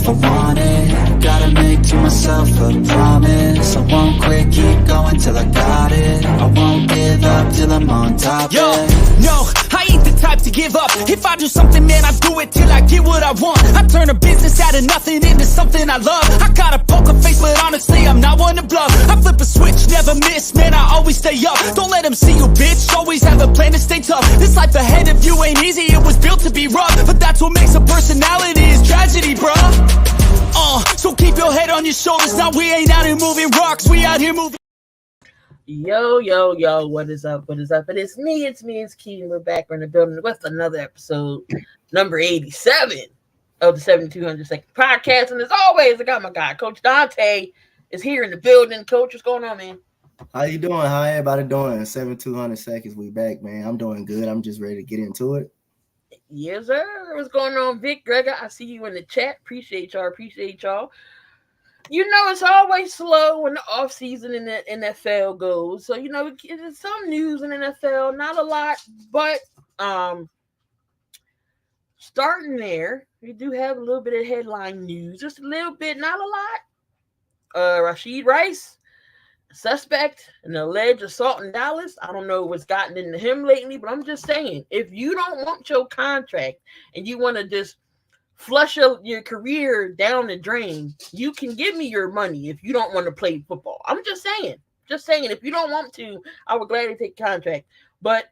I want it. Gotta make to myself a promise. I won't quit, keep going till I got it. I won't give up till I'm on top. Yo, no, I ain't the type to give up. If I do something, man, I do it till I get what I want. I turn a business out of nothing into something I love. I got a poker face, but honestly, I'm not one to bluff. I flip a switch, never miss, man, I always stay up. Don't let them see you, bitch, always have a plan to stay tough. This life ahead of you ain't easy, it was built to be rough. But that's what makes a personality, is tragedy, bruh. So keep your head on your shoulders. Now we ain't out here moving rocks, we out here moving. Yo, what is up? It's me, Key, and we're back in the building with another episode, number 87 of the 7200 Second Podcast. And as always, I got my guy, Coach Donte, is here in the building. Coach, what's going on, man? How you doing? How everybody doing? 7200 Seconds, we back, man. I'm doing good. I'm just ready to get into it. Yes, sir. What's going on, Vic, Gregor? I see you in the chat. Appreciate y'all. You know, it's always slow when the offseason in the NFL goes. So, you know, there's some news in the NFL, not a lot, but starting there, we do have a little bit of headline news. Just a little bit, not a lot. Rashid Rice, suspect in an alleged assault in Dallas. I don't know what's gotten into him lately, but I'm just saying, if you don't want your contract and you want to just flush your career down the drain, you can give me your money if you don't want to play football. I'm just saying, if you don't want to, I would gladly take a contract. But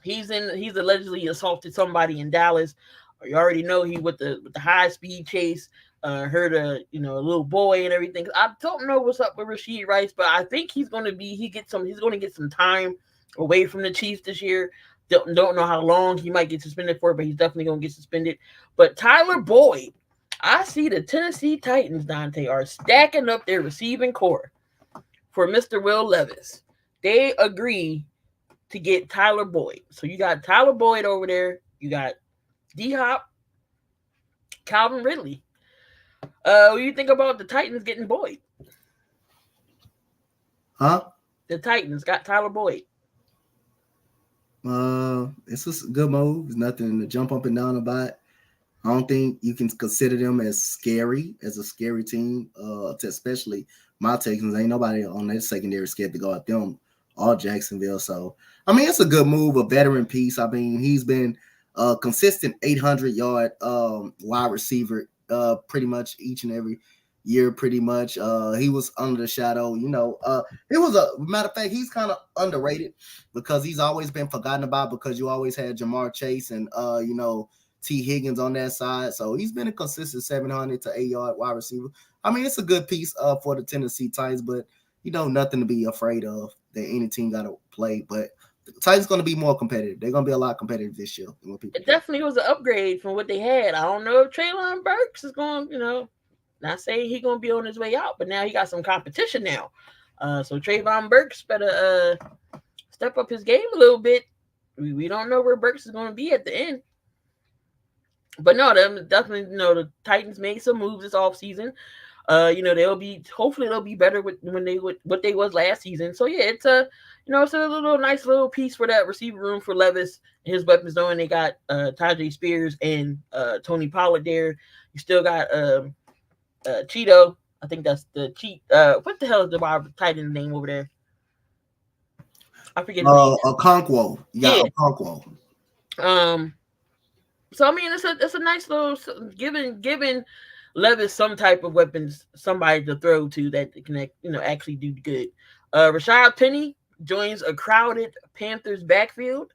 he's allegedly assaulted somebody in Dallas. You already know he with the high speed chase, hurt a little boy and everything. I don't know what's up with Rashid Rice, but I think he's going to get some time away from the Chiefs this year. Don't know how long he might get suspended for, but he's definitely going to get suspended. But Tyler Boyd, I see the Tennessee Titans, Donte, are stacking up their receiving core for Mr. Will Levis. They agree to get Tyler Boyd. So you got Tyler Boyd over there. You got D-Hop, Calvin Ridley. What do you think about the Titans getting Boyd? Huh? The Titans got Tyler Boyd. It's a good move. There's nothing to jump up and down about. I don't think you can consider them as a scary team, especially my Texans. Ain't nobody on that secondary scared to go at them or Jacksonville. So, I mean, it's a good move, a veteran piece. I mean, he's been a consistent 800-yard wide receiver pretty much each and every year, pretty much. He was under the shadow, it was a matter of fact, he's kind of underrated because he's always been forgotten about because you always had Jamar Chase and T. Higgins on that side. So he's been a consistent 700 to 8-yard wide receiver. I mean, it's a good piece for the Tennessee Titans, but nothing to be afraid of that any team got to play. But the Titans going to be more competitive. They're going to be a lot competitive this year. It definitely was an upgrade from what they had. I don't know if Treylon Burks is going, not saying he's going to be on his way out, but now he got some competition now. So Trayvon Burks better step up his game a little bit. We don't know where Burks is going to be at the end. But no, definitely, the Titans made some moves this offseason. Hopefully they'll be better what they was last season. So yeah, it's a nice little piece for that receiver room for Levis and his weapons. Knowing they got Tajay Spears and Tony Pollard there. You still got Cheeto. I think that's the cheat. What the hell is the wide tight end name over there? I forget. Okonkwo. Yeah, Okonkwo. So I mean, it's a nice little giving Levis some type of weapons, somebody to throw to that can actually do good. Rashad Penny joins a crowded Panthers backfield.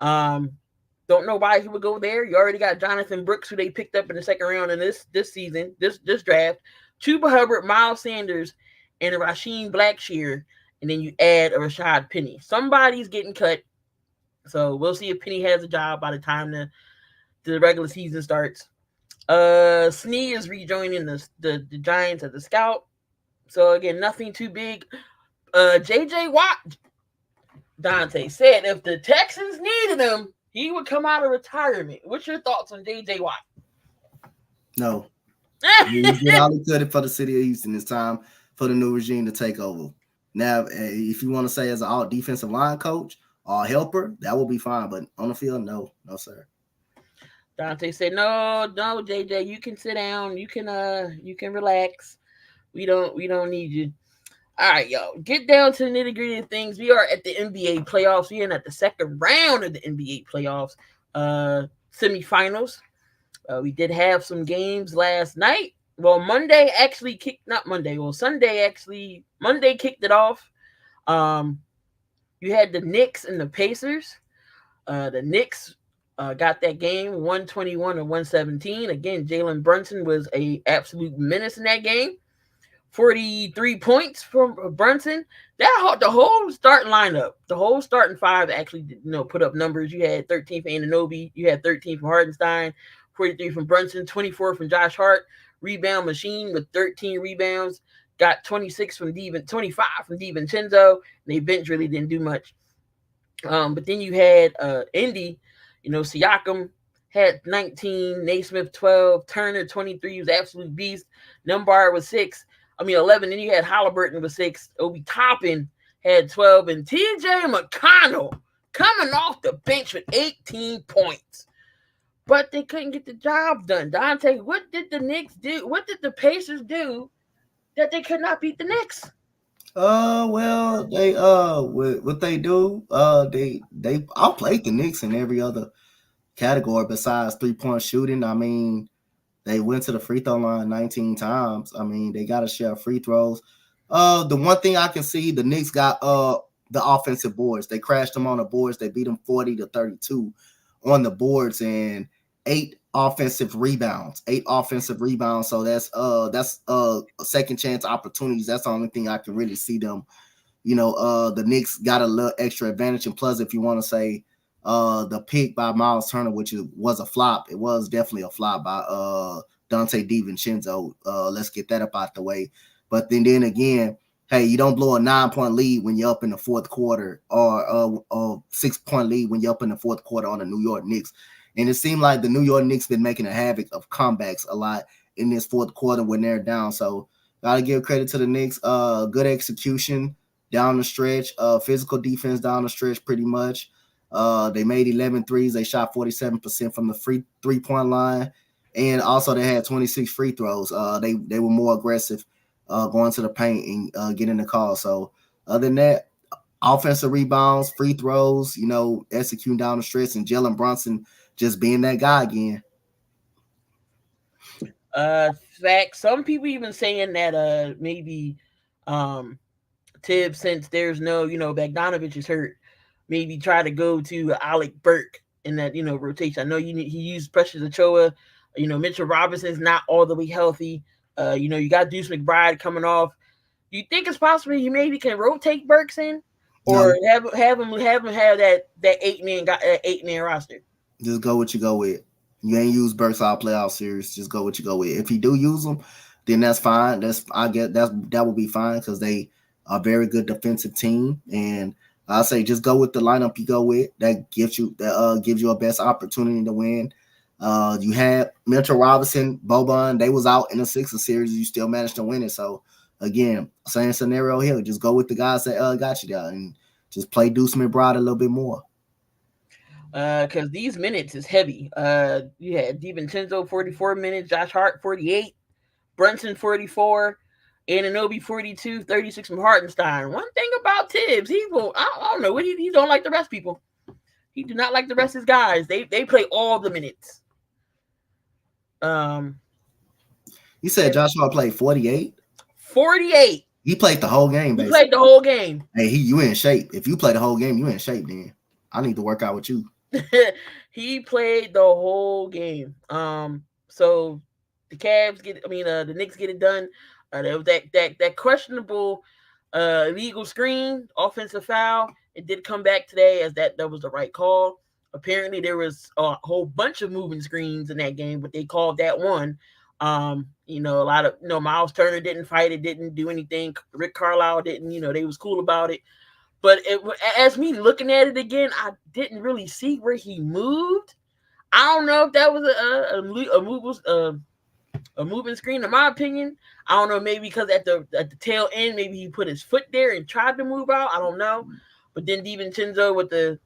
Don't know why he would go there. You already got Jonathan Brooks, who they picked up in the second round in this season, this draft. Chuba Hubbard, Miles Sanders, and a Rasheem Blackshear, and then you add a Rashad Penny. Somebody's getting cut, so we'll see if Penny has a job by the time the regular season starts. Snee is rejoining the Giants as a scout. So again, nothing too big. JJ Watt, Donte said if the Texans needed him, he would come out of retirement. What's your thoughts on JJ Watt? No. He did all he could for the city of Houston. It's time for the new regime to take over. Now, if you want to say as an all defensive line coach or helper, that will be fine. But on the field, no, sir. Donte said, "No, no, JJ, you can sit down. You can relax. We don't need you." All right, y'all. Get down to the nitty gritty of things. We are at the NBA playoffs. We are at the second round of the NBA playoffs, semifinals. We did have some games last night. Well, Monday actually kicked, not Monday. Well, Sunday actually, Monday kicked it off. Um, you had the Knicks and the Pacers. The Knicks got that game 121 to 117. Again, Jalen Brunson was a absolute menace in that game. 43 points from Brunson. The whole starting lineup, the whole starting five actually, put up numbers. You had 13 for Anunoby, you had 13 from Hardenstein, 43 from Brunson, 24 from Josh Hart. Rebound machine with 13 rebounds. Got 26 from 25 from DiVincenzo. They bench really didn't do much. But then you had Indy, Siakam had 19, Naismith 12, Turner 23, was absolute beast. Nembhard was 11. Then you had Halliburton with 6. Obi Toppin had 12, and TJ McConnell coming off the bench with 18 points. But they couldn't get the job done. Donte, what did the Knicks do? What did the Pacers do that they could not beat the Knicks? Well, they what they do, they outplayed the Knicks in every other category besides 3-point shooting. I mean, they went to the free throw line 19 times. I mean, they got to share free throws. The one thing I can see, the Knicks got the offensive boards. They crashed them on the boards. They beat them 40 to 32 on the boards, and 8 offensive rebounds. So that's second chance opportunities. That's the only thing I can really see them. The Knicks got a little extra advantage. And plus, if you want to say the pick by Miles Turner, which was a flop, it was definitely a flop by Donte DiVincenzo. Let's get that up out the way. But then again, hey, you don't blow a 9-point lead when you're up in the fourth quarter, or a 6-point lead when you're up in the fourth quarter on the New York Knicks. And it seemed like the New York Knicks been making a havoc of comebacks a lot in this fourth quarter when they're down. So gotta give credit to the Knicks. Good execution down the stretch, physical defense down the stretch pretty much. They made 11 threes. They shot 47% from the free 3-point line. And also they had 26 free throws. They were more aggressive going to the paint and getting the call. So other than that, offensive rebounds, free throws, executing down the stretch, and Jalen Brunson just being that guy again. Fact. Some people even saying that maybe Tibbs, since there's no, Bogdanovich is hurt, maybe try to go to Alec Burke in that, rotation. I know he used Precious Achiuwa. Mitchell Robinson's not all the way healthy. You got Deuce McBride coming off. Do you think it's possible he maybe can rotate Burks in, or have him have that 8-man roster? Just go what you go with. You ain't use Burks all playoff series. Just go what you go with. If you do use them, then that's fine. That will be fine because they are a very good defensive team. And I say just go with the lineup you go with. That gives you a best opportunity to win. You had Mitchell Robinson, Boban. They was out in the Sixers series. You still managed to win it. So again, same scenario here. Just go with the guys that got you there, and just play Deuce McBride a little bit more. Because these minutes is heavy. You had DiVincenzo 44 minutes, Josh Hart 48, Brunson 44, Anunoby 42, 36 from Hartenstein. One thing about Tibbs, I don't know, he don't like the rest people. He do not like the rest of his guys. They play all the minutes. You said Josh Hart played 48? 48. He played the whole game, basically. He played the whole game. Hey, you in shape. If you play the whole game, you in shape then. I need to work out with you. He played the whole game. So the Knicks get it done. There was that questionable illegal screen, offensive foul. It did come back today as that was the right call. Apparently there was a whole bunch of moving screens in that game, but they called that one. A lot of Miles Turner didn't fight it, didn't do anything. Rick Carlisle didn't. They was cool about it. But as me looking at it again, I didn't really see where he moved. I don't know if that was a moving screen, in my opinion. I don't know, maybe because at the tail end, maybe he put his foot there and tried to move out. I don't know. But then DiVincenzo with the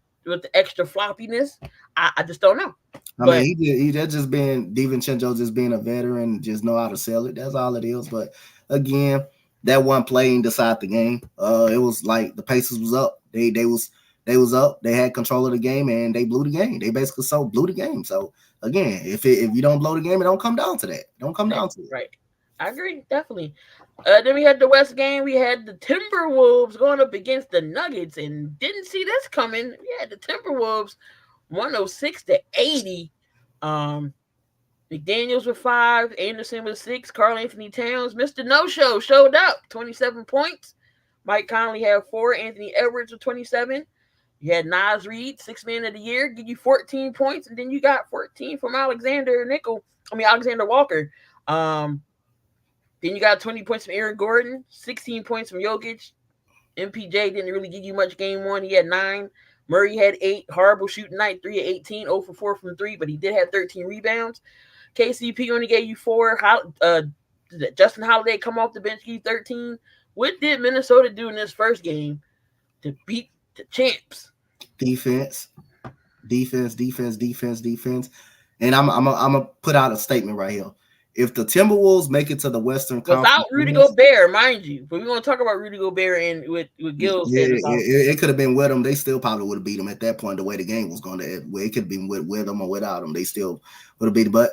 extra floppiness, I just don't know. I mean, he just being DiVincenzo, just being a veteran, just know how to sell it. That's all it is. But again, that one play didn't decide the game. It was like the Pacers was up. They was up. They had control of the game and they blew the game. They basically blew the game. So again, if you don't blow the game, it don't come down to that. It don't come down to it. Right. I agree, definitely. Then we had the West game. We had the Timberwolves going up against the Nuggets, and didn't see this coming. We had the Timberwolves 106-80. McDaniels with 5, Anderson with 6, Karl Anthony Towns, Mr. No-Show, showed up, 27 points. Mike Conley had 4, Anthony Edwards with 27. You had Naz Reid, 6th man of the year, give you 14 points, and then you got 14 from Alexander Walker. Then you got 20 points from Aaron Gordon, 16 points from Jokic. MPJ didn't really give you much game one. He had 9. Murray had 8. Horrible shooting night, 3 of 18, 0 for 4 from 3, but he did have 13 rebounds. KCP only gave you 4. Justin Holiday come off the bench, gave you 13. What did Minnesota do in this first game to beat the champs? Defense. And I'm gonna put out a statement right here. If the Timberwolves make it to the Western Conference, without Rudy Gobert, mind you, but we want to talk about Rudy Gobert and with Gil. Yeah, it could have been with them. They still probably would have beat them at that point. The way the game was going to, it could have been with them or without them. They still would have beat them. But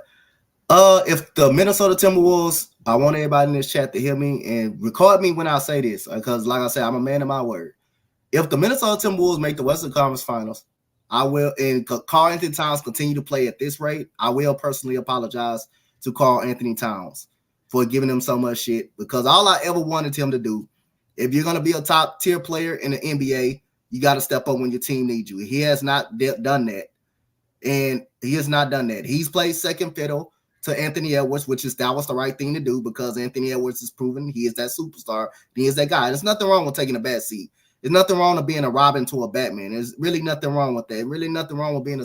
if the Minnesota Timberwolves, I want everybody in this chat to hear me and record me when I say this, because like I said, I'm a man of my word. If the Minnesota Timberwolves make the Western Conference Finals, I will, and Karl Anthony Towns continue to play at this rate, I will personally apologize to Karl Anthony Towns for giving him so much shit, because all I ever wanted him to do, if you're going to be a top tier player in the NBA, you got to step up when your team needs you. He has not done that. And he has not done that. He's played second fiddle to Anthony Edwards, that was the right thing to do, because Anthony Edwards is proven he is that superstar. He is that guy. There's nothing wrong with taking a bad seat. There's nothing wrong with being a Robin to a Batman. There's really nothing wrong with that. Really nothing wrong with being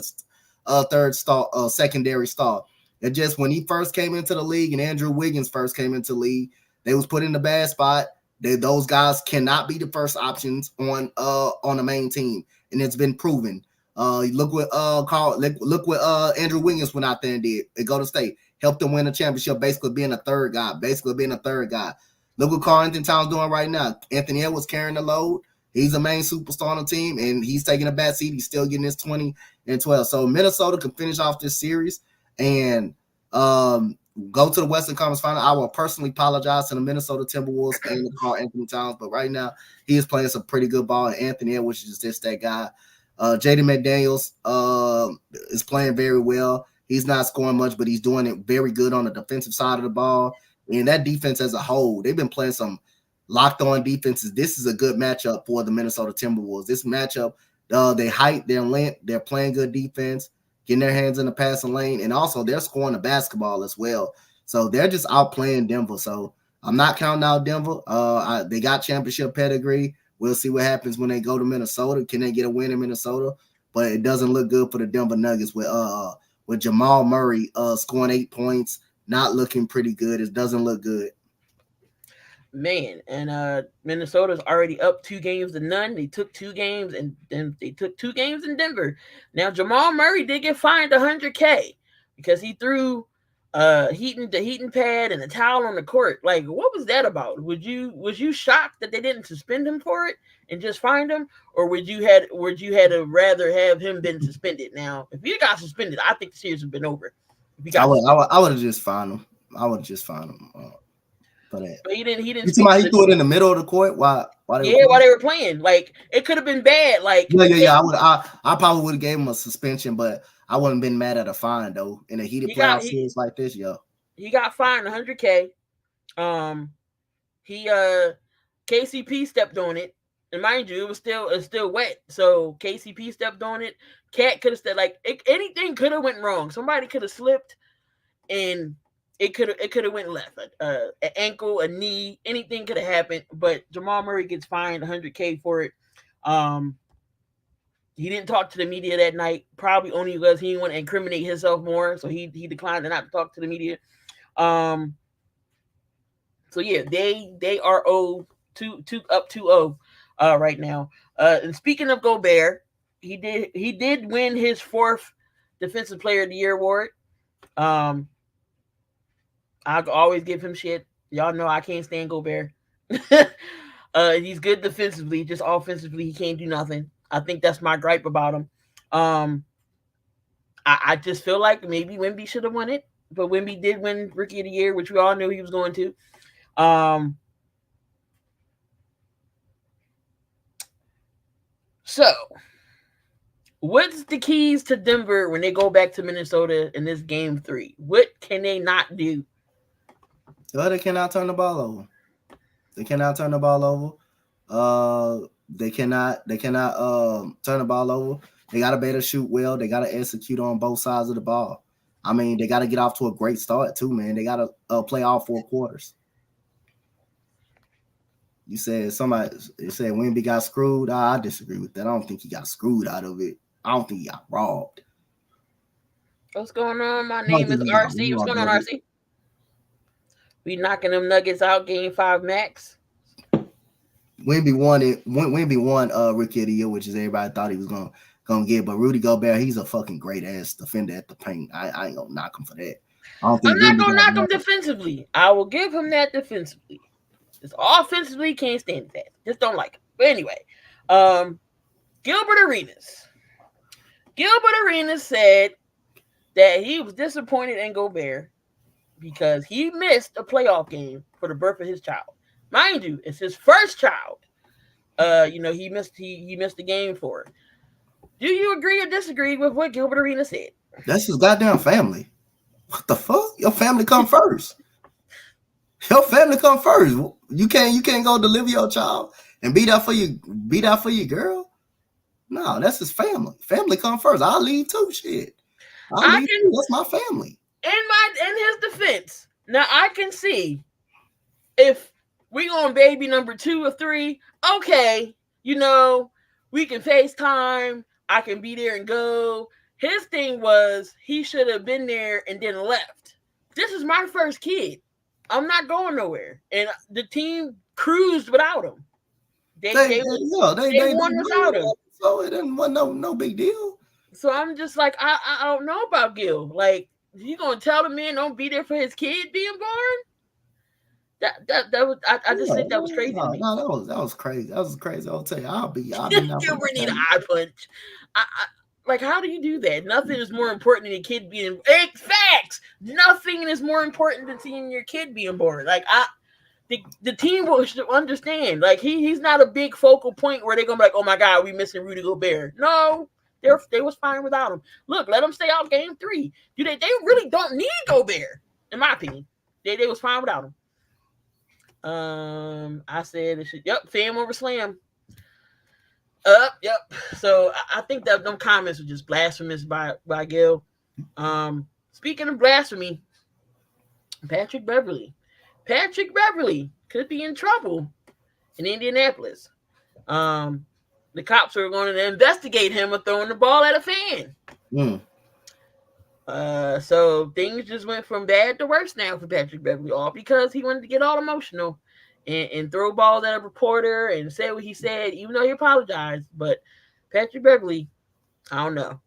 a third star, secondary star. It just, when he first came into the league and Andrew Wiggins first came into the league, they was put in the bad spot. Those guys cannot be the first options on the main team, and it's been proven. Look what Andrew Wiggins went out there and did. They go to state, helped them win a championship, basically being a third guy. Look what Karl Anthony Towns doing right now. Anthony Edwards carrying the load. He's a main superstar on the team, and he's taking a bad seat. He's still getting his 20 and 12. So Minnesota can finish off this series and go to the Western Conference Final. I will personally apologize to the Minnesota Timberwolves and Karl Anthony Towns, but right now he is playing some pretty good ball, and Anthony Edwards is just that guy. Jaden McDaniels is playing very well. He's not scoring much, but he's doing it very good on the defensive side of the ball. And that defense as a whole, they've been playing some locked-on defenses. This is a good matchup for the Minnesota Timberwolves. This matchup, they height, their length, they're playing good defense, getting their hands in the passing lane, and also they're scoring the basketball as well. So they're just outplaying Denver. So I'm not counting out Denver. They got championship pedigree. We'll see what happens when they go to Minnesota. Can they get a win in Minnesota? But it doesn't look good for the Denver Nuggets with Jamal Murray scoring 8 points, not looking pretty good. It doesn't look good. Man, and Minnesota's already up 2-0. They took 2 games, and then they took 2 games in Denver. Now Jamal Murray did get fined $100K because he threw the heating pad and a towel on the court. Like, what was that about? Was you shocked that they didn't suspend him for it and just fined him, or would you had rather have him been suspended? Now, if he got suspended, I think the series would have been over. I would have just fined him. But he didn't. You see why he threw it in the middle of the court? Why they were playing. Like, it could have been bad. Like, yeah. I probably would have gave him a suspension, but I wouldn't have been mad at a fine though. In a heated playoff series like this, he got fined $100K. KCP stepped on it, and mind you, it was still wet. So KCP stepped on it. Cat could have stepped. Like, anything could have went wrong. Somebody could have slipped, and it could have went left. An ankle, a knee, anything could have happened. But Jamal Murray gets fined $100K for it. He didn't talk to the media that night, probably only because he didn't want to incriminate himself more. So he declined to not talk to the media. So yeah, they are up 2-0 right now. And speaking of Gobert, he did win his 4th Defensive Player of the Year award. I always give him shit. Y'all know I can't stand Gobert. He's good defensively, just offensively he can't do nothing. I think that's my gripe about him. I just feel like maybe Wemby should have won it, but Wemby did win Rookie of the Year, which we all knew he was going to. So, what's the keys to Denver when they go back to Minnesota in this game 3? What can they not do? Well, they cannot turn the ball over. They cannot turn the ball over. They cannot turn the ball over. They got to be able to shoot well. They got to execute on both sides of the ball. I mean, they got to get off to a great start too, man. They got to play all 4 quarters. You said Wemby got screwed. I disagree with that. I don't think he got screwed out of it. I don't think he got robbed. What's going on? My name is RC. What's going on, RC? We knocking them Nuggets out, game 5 max. Wemby won Rookie of the Year, which is everybody thought he was gonna get. But Rudy Gobert, he's a fucking great ass defender at the paint. I ain't gonna knock him for that. I'm not gonna knock him defensively. I will give him that defensively. Just offensively, can't stand that. Just don't like him. But anyway, Gilbert Arenas. Gilbert Arenas said that he was disappointed in Gobert because he missed a playoff game for the birth of his child. Mind you, it's his first child. He missed the game for it. Do you agree or disagree with what Gilbert Arenas said? That's his goddamn family. What the fuck? Your family come first. Your family come first. You can't go deliver your child and be there for your girl. No, that's his family. Family come first. I'll leave too. Shit. That's my family. In his defense, now I can see if we on baby number 2 or 3, okay, we can FaceTime. I can be there and go. His thing was he should have been there and then left. This is my first kid. I'm not going nowhere. And the team cruised without him. They won without him. So it wasn't no big deal. So I'm just like, I don't know about Gil. Like, you gonna tell the man don't be there for his kid being born? I just think that was crazy to me. No, that was crazy. That was crazy. I'll tell you, I'll be Gilbert need an eye punch. Like, how do you do that? Nothing is more important than your kid being facts. Nothing is more important than seeing your kid being born. Like, the team should understand. Like, he's not a big focal point where they're gonna be like, oh my God, we missing Rudy Gobert. No, they was fine without him. Look, let them stay out game 3. They really don't need Gobert, in my opinion. They was fine without him. I said it should. Yep, fam over slam. Yep. So I think that them comments were just blasphemous by Gil. Speaking of blasphemy, Patrick Beverley could be in trouble in Indianapolis. The cops are going to investigate him for throwing the ball at a fan. So things just went from bad to worse now for Patrick Beverley, all because he wanted to get all emotional and throw balls at a reporter and say what he said, even though he apologized. But Patrick Beverley, I don't know.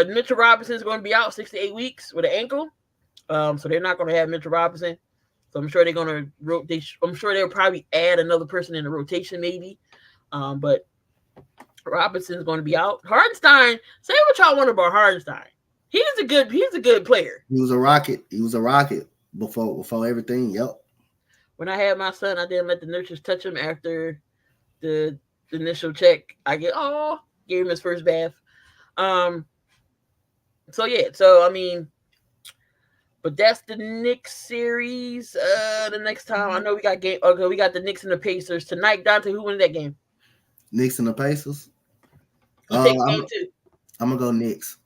Mitchell Robinson is going to be out 6 to 8 weeks with an ankle. So they're not going to have Mitchell Robinson. So I'm sure they're going to rotate. I'm sure they'll probably add another person in the rotation, maybe. But Robinson's going to be out. Hardenstein, say what y'all want about Hardenstein. He's a good player. He was a rocket. Before everything. Yep. When I had my son, I didn't let the nurses touch him after the initial check. Gave him his first bath. But that's the Knicks series. The next time I know we got game. Okay, we got the Knicks and the Pacers tonight. Donte, who won that game? Knicks and the Pacers. Game 2. I'm gonna go Knicks.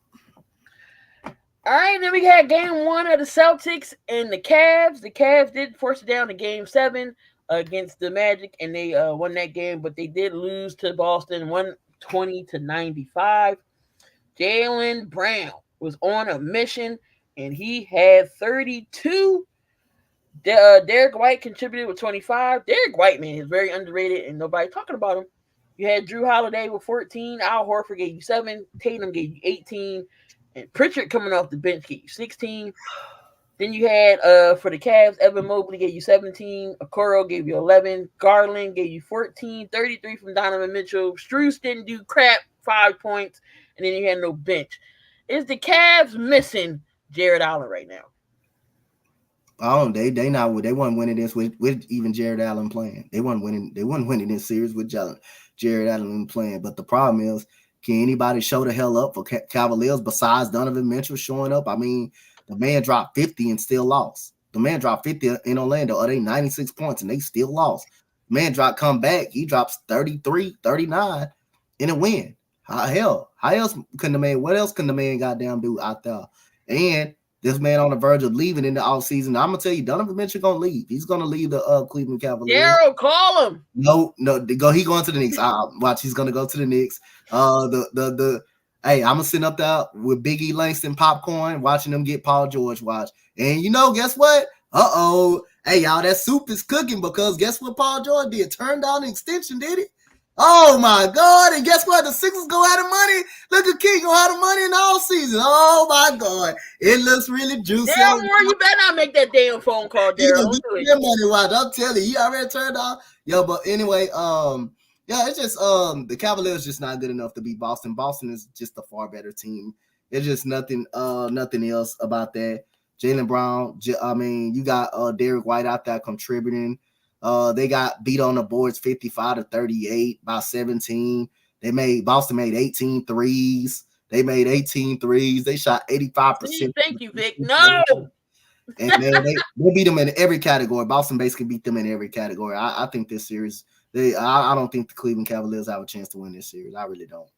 All right, then we had game 1 of the Celtics and the Cavs. The Cavs did force it down to game 7 against the Magic, and they won that game, but they did lose to Boston 120-95. Jalen Brown was on a mission, and he had 32. Derek White contributed with 25. Derek White, man, is very underrated, and nobody's talking about him. You had Drew Holiday with 14. Al Horford gave you 7. Tatum gave you 18. And Pritchard coming off the bench gave you 16. Then you had for the Cavs, Evan Mobley gave you 17. Okoro gave you 11. Garland gave you 14. 33 from Donovan Mitchell. Strus didn't do crap, 5 points. And then you had no bench. Is the Cavs missing Jared Allen right now? Oh, they wasn't winning this with even Jared Allen playing. They wasn't winning this series with Jared Allen playing. But the problem is, can anybody show the hell up for Cavaliers besides Donovan Mitchell showing up? I mean, the man dropped 50 and still lost. The man dropped 50 in Orlando. Are they 96 points and they still lost? The man come back. He drops 33, 39 in a win. How else can the man? What else can the man goddamn do out there? And this man on the verge of leaving in the offseason. I'm gonna tell you, Donovan Mitchell gonna leave. He's gonna leave the Cleveland Cavaliers. Daryl, call him. No, go. He going to the Knicks. Watch, he's gonna go to the Knicks. Hey, I'm gonna sit up there with Big E Langston popcorn, watching them get Paul George. Watch, and guess what? Hey, y'all, that soup is cooking because guess what Paul George did? Turned down an extension, did he? Oh my God! And guess what? The Sixers go out of money. Look at King go out of money in the all season. Oh my God! It looks really juicy. Daryl, you better not make that damn phone call, Daryl. Money, watch. I'm telling you, he already turned off. Yo, but anyway, yeah, it's just the Cavaliers just not good enough to beat Boston. Boston is just a far better team. It's just nothing else about that. Jalen Brown, you got Derek White out there contributing. They got beat on the boards 55-38 by 17. Boston made 18 threes. They made 18 threes. They shot 85%. Thank you, Vic. No. And man, they beat them in every category. Boston basically beat them in every category. I think this series, I don't think the Cleveland Cavaliers have a chance to win this series. I really don't.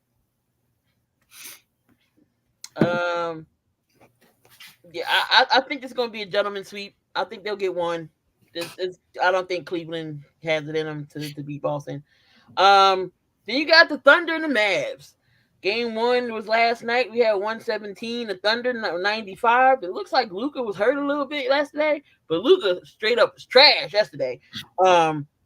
Yeah, I think it's going to be a gentleman's sweep. I think they'll get one. I don't think Cleveland has it in them to beat Boston. Then you got the Thunder and the Mavs. Game 1 was last night. We had 117. The Thunder 95. It looks like Luka was hurt a little bit yesterday, but Luka straight up was trash yesterday.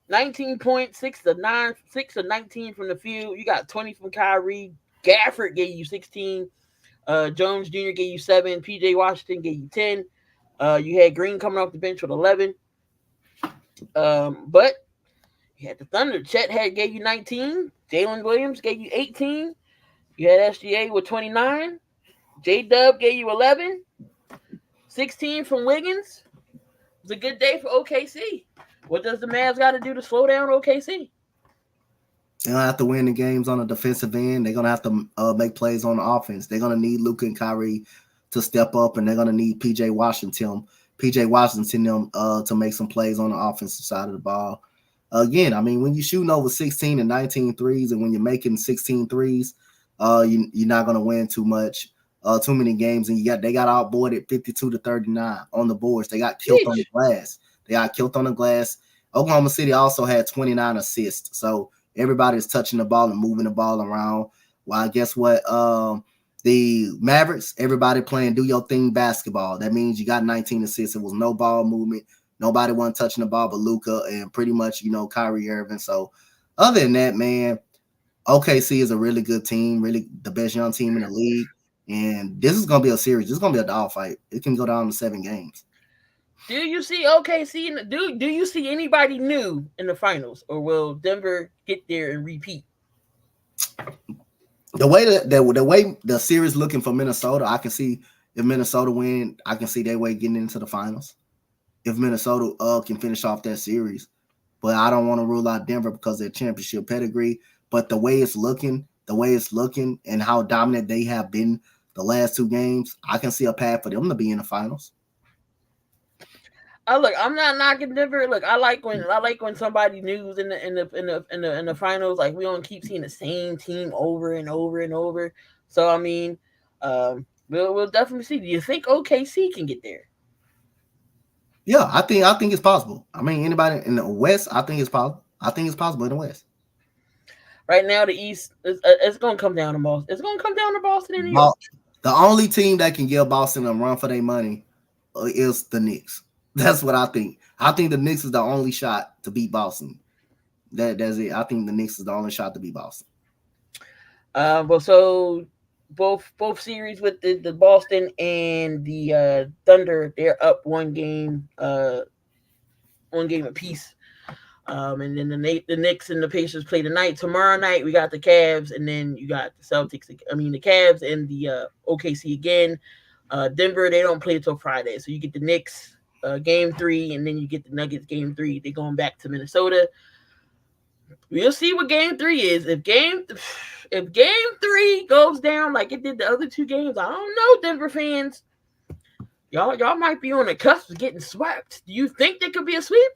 19 points, 6 of 19 from the field. You got 20 from Kyrie. Gafford gave you 16. Jones Jr. gave you 7. PJ Washington gave you 10. You had Green coming off the bench with 11. But you had the Thunder. Chet gave you 19. Jalen Williams gave you 18. You had SGA with 29. J-Dub gave you 11. 16 from Wiggins. It was a good day for OKC. What does the Mavs got to do to slow down OKC? They're going to have to win the games on the defensive end. They're going to have to make plays on the offense. They're going to need Luka and Kyrie to step up, and they're going to need PJ Washington to make some plays on the offensive side of the ball. Again, I mean, when you're shooting over 16 and 19 threes, and when you're making 16 threes, you're not going to win too many games. And they got outboarded 52-39 on the boards. They got killed on the glass. Oklahoma City also had 29 assists. So everybody's touching the ball and moving the ball around. Well, guess what? The Mavericks, everybody playing do your thing basketball. That means you got 19 assists. It was no ball movement. Nobody wasn't touching the ball but Luka and pretty much, Kyrie Irving. So other than that, man, OKC is a really good team, really the best young team in the league. And this is going to be a series. This is going to be a dogfight. It can go down to 7 games. Do you see OKC? Do you see anybody new in the finals, or will Denver get there and repeat? The way the series looking for Minnesota, I can see if Minnesota win, I can see their way getting into the finals. If Minnesota can finish off that series, but I don't want to rule out Denver because of their championship pedigree. But the way it's looking, and how dominant they have been the last 2 games, I can see a path for them to be in the finals. Look, I'm not knocking Denver. Look, I like when somebody new's in the finals. Like, we don't keep seeing the same team over and over and over. So I mean, we'll definitely see. Do you think OKC can get there? Yeah, I think it's possible. I mean, anybody in the West, I think it's possible. I think it's possible in the West. Right now, the East, it's going to come down to Boston. It's going to come down to Boston and New York. The only team that can give Boston a run for their money is the Knicks. That's what I think. I think the Knicks is the only shot to beat Boston. That's it. I think the Knicks is the only shot to beat Boston. Well, so both series with the Boston and the Thunder. They're up one game apiece. And then the Knicks and the Pacers play tonight. Tomorrow night we got the Cavs, and then you got the Celtics. The Cavs and the OKC again. Denver, they don't play until Friday, so you get the Knicks game 3, and then you get the Nuggets game 3. They're going back to Minnesota. We'll see what game 3 is. If game 3 goes down like it did the other 2 games, I don't know, Denver fans. Y'all might be on the cusp of getting swept. Do you think there could be a sweep?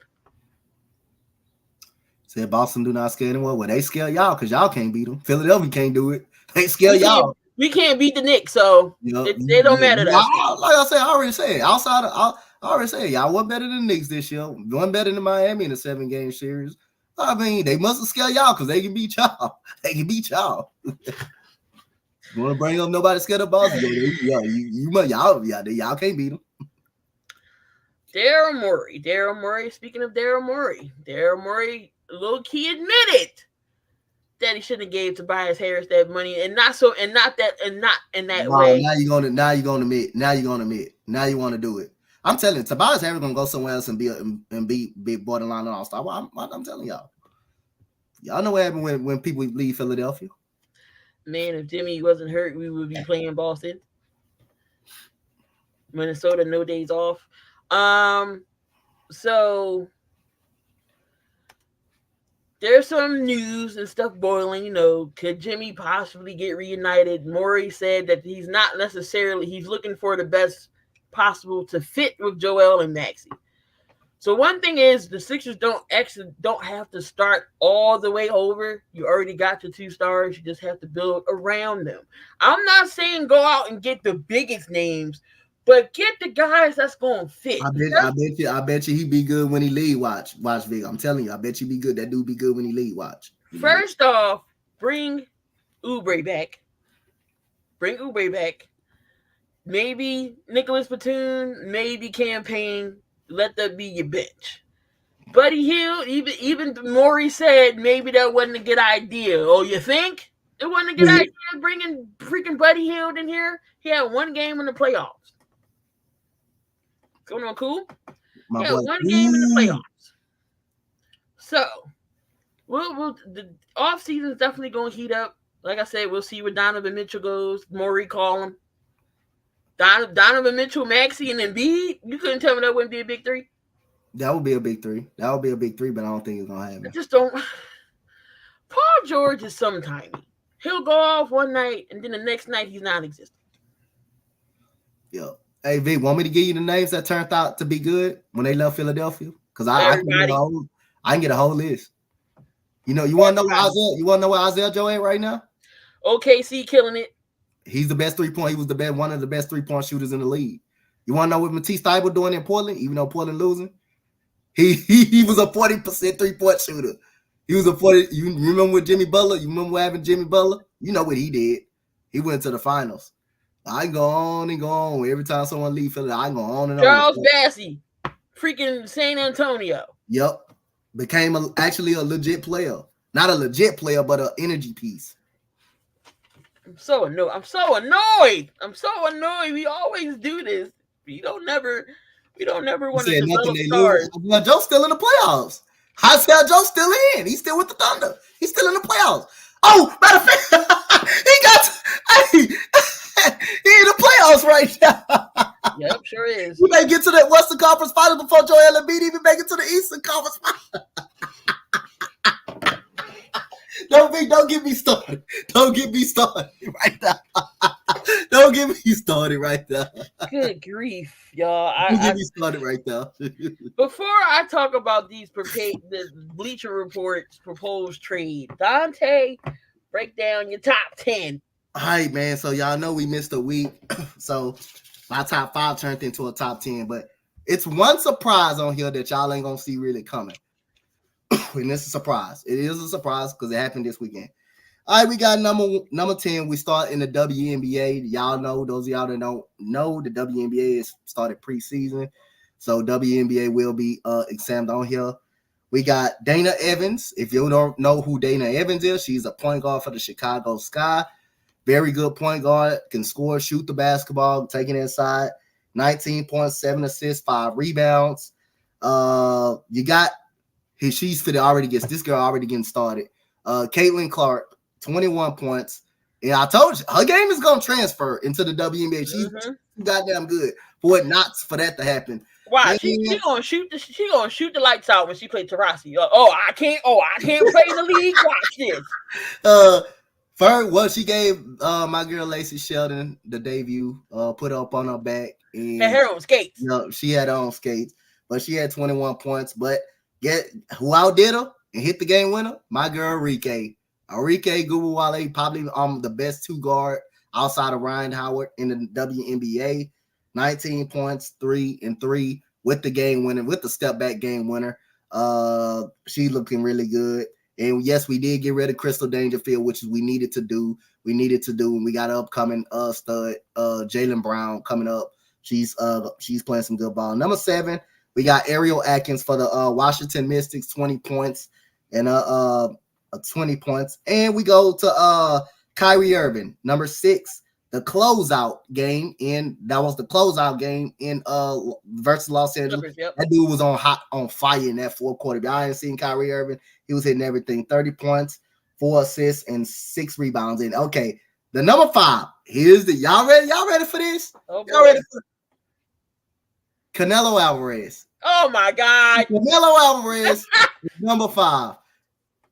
Said Boston do not scare anyone. Well, they scare y'all because y'all can't beat them. Philadelphia can't do it. They scare y'all. We can't beat the Knicks, so it don't matter. Like I said, I already said. I already said y'all were better than the Knicks this year. One better than Miami in a 7-game series. I mean, they must have scared y'all because they can beat y'all. They can beat y'all. You want to bring up nobody scared of Boston? Y'all can't beat them. Daryl Morey. Speaking of Daryl Morey, low-key admitted that he shouldn't have gave Tobias Harris that money, and not in that way. Now you're gonna admit. Now you want to do it. I'm telling you, Tobias Harris gonna go somewhere else and be borderline all-star. I'm telling y'all. Y'all know what happened when people leave Philadelphia. Man, if Jimmy wasn't hurt, we would be playing Boston. Minnesota, no days off. So there's some news and stuff boiling. Could Jimmy possibly get reunited? Morey said that he's not necessarily. He's looking for the best possible to fit with Joel and Maxey. So one thing is the Sixers don't have to start all the way over. You already got the 2 stars. You just have to build around them. I'm not saying go out and get the biggest names, but get the guys that's going to fit. I bet you he be good when he lead. Watch, Vic. I'm telling you, I bet you be good. That dude be good when he lead. Watch. First off, bring Oubre back. Maybe Nicholas Batum, maybe Campaign. Let that be your bench. Buddy Hield, even Morey said maybe that wasn't a good idea. Oh, you think? It wasn't a good idea bringing freaking Buddy Hield in here? He had 1 game in the playoffs. Going on cool? He had 1 game in the playoffs. So, the offseason is definitely going to heat up. Like I said, we'll see where Donovan Mitchell goes. Morey call him. Donovan Mitchell, Maxey, and Embiid. You couldn't tell me that wouldn't be a big 3? That would be a big 3. That would be a big 3, but I don't think it's going to happen. I just don't. Paul George is sometimey. He'll go off one night, and then the next night he's non-existent. Yeah. Hey, Vic, want me to give you the names that turned out to be good when they left Philadelphia? Because I can get a whole list. You want to know where Isaiah Joe at right now? OKC killing it. He's the best 3-point. He was one of the best 3-point shooters in the league. You want to know what Matisse Thybulle doing in Portland? Even though Portland losing, he was a 40% 3-point shooter. He was a 40. You remember with Jimmy Butler? You remember what happened to Jimmy Butler? You know what he did. He went to the finals. I go on and go on. Every time someone leaves Philly, I go on and on. Charles Bassey, freaking San Antonio. Yep, became actually a legit player. Not a legit player, but an energy piece. I'm so annoyed. We always do this. We don't never want to develop stars. Joe's still in the playoffs. Isaiah Joe's still in. He's still with the Thunder. He's still in the playoffs. Oh, matter of fact, he in the playoffs right now. Yep, sure is. We may get to that Western Conference Finals before Joel Embiid even make it to the Eastern Conference Finals. Don't get me started. Don't get me started right now. Don't get me started right now. Good grief, y'all. Don't get me started right now. Before I talk about the Bleacher Report's proposed trade, Donte, break down your top 10. All right, man. So y'all know we missed a week. So my top 5 turned into a top 10. But it's one surprise on here that y'all ain't going to see really coming. And it's a surprise. It is a surprise because it happened this weekend. All right, we got number 10. We start in the WNBA. Y'all know, those of y'all that don't know, the WNBA has started preseason. So WNBA will be examined on here. We got Dana Evans. If you don't know who Dana Evans is, she's a point guard for the Chicago Sky. Very good point guard, can score, shoot the basketball, taking it inside. 19 points, 7 assists, 5 rebounds. You got she's fit already gets this girl already getting started. Caitlin Clark, 21 points. And I told you her game is gonna transfer into the WNBA. She's goddamn good for it not for that to happen. Wow, she gonna shoot the lights out when she plays Tarasi. I can't play in the league. Watch this. First, she gave my girl Lacey Sheldon the debut, put up on her back, and her own skates. She had her own skates, but she had 21 points. But get who outdid her and hit the game winner? My girl Arike Gubuwale, probably the best 2 guard outside of Ryan Howard in the WNBA. 19 points, 3 and 3 with the game winner, with the step back game winner. She looking really good. And yes, we did get rid of Crystal Dangerfield, which we needed to do. And we got an upcoming stud, Jalen Brown coming up. She's playing some good ball. Number 7, we got Ariel Atkins for the Washington Mystics, 20 points and 20 points. And we go to Kyrie Irving, number 6. The closeout game versus Los Angeles. Yep. That dude was on fire in that fourth quarter. But I ain't seen Kyrie Irving. He was hitting everything. 30 points, 4 assists, and 6 rebounds. And okay, the number 5. Here's the y'all ready? Y'all ready for this? Oh, y'all ready for Canelo Alvarez? Oh my God. Canelo Alvarez is number 5.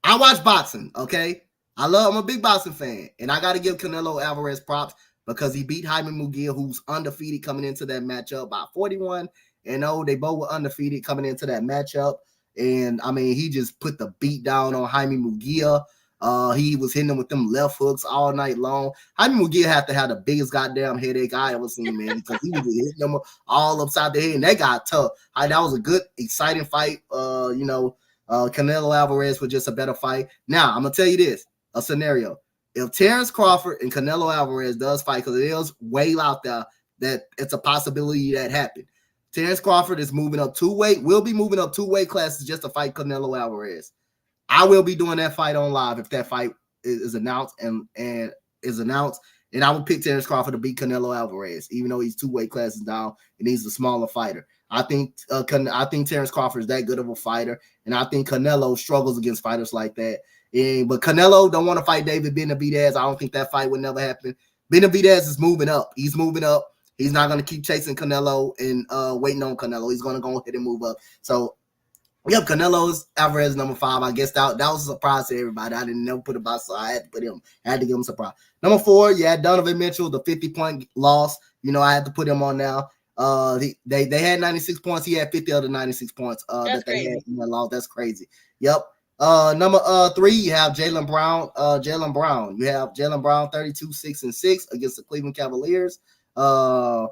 I watch boxing, okay? I'm a big boxing fan, and I got to give Canelo Alvarez props because he beat Jaime Munguia, who's undefeated coming into that matchup by 41-0. They both were undefeated coming into that matchup. And, I mean, he just put the beat down on Jaime Munguia. He was hitting him with them left hooks all night long. Jaime Munguia had to have the biggest goddamn headache I ever seen, man, because he was hitting them all upside the head, and that got tough. That was a good, exciting fight. Canelo Alvarez was just a better fight. Now, I'm going to tell you this, a scenario. If Terrence Crawford and Canelo Alvarez does fight, because it is way out there that it's a possibility that happened. Terrence Crawford is moving up 2 weight, will be moving up 2 weight classes just to fight Canelo Alvarez. I will be doing that fight on live if that fight is announced and I will pick Terrence Crawford to beat Canelo Alvarez, even though he's 2 weight classes down and he's a smaller fighter. I think Terrence Crawford is that good of a fighter, and I think Canelo struggles against fighters like that. But Canelo don't want to fight David Benavidez. I don't think that fight would never happen. Benavidez is moving up. He's moving up. He's not going to keep chasing Canelo and waiting on Canelo. He's going to go ahead and move up. So, yep, Canelo's Alvarez number 5. I guess that was a surprise to everybody. I didn't never put a box, so I had to put him. I had to give him a surprise. Number 4, Donovan Mitchell, the 50-point loss. I had to put him on now. They had 96 points. He had 50 of the 96 points that they had in the loss. That's crazy. Yep. Number 3, you have Jalen Brown. You have Jalen Brown, 32, 6 and 6 against the Cleveland Cavaliers. And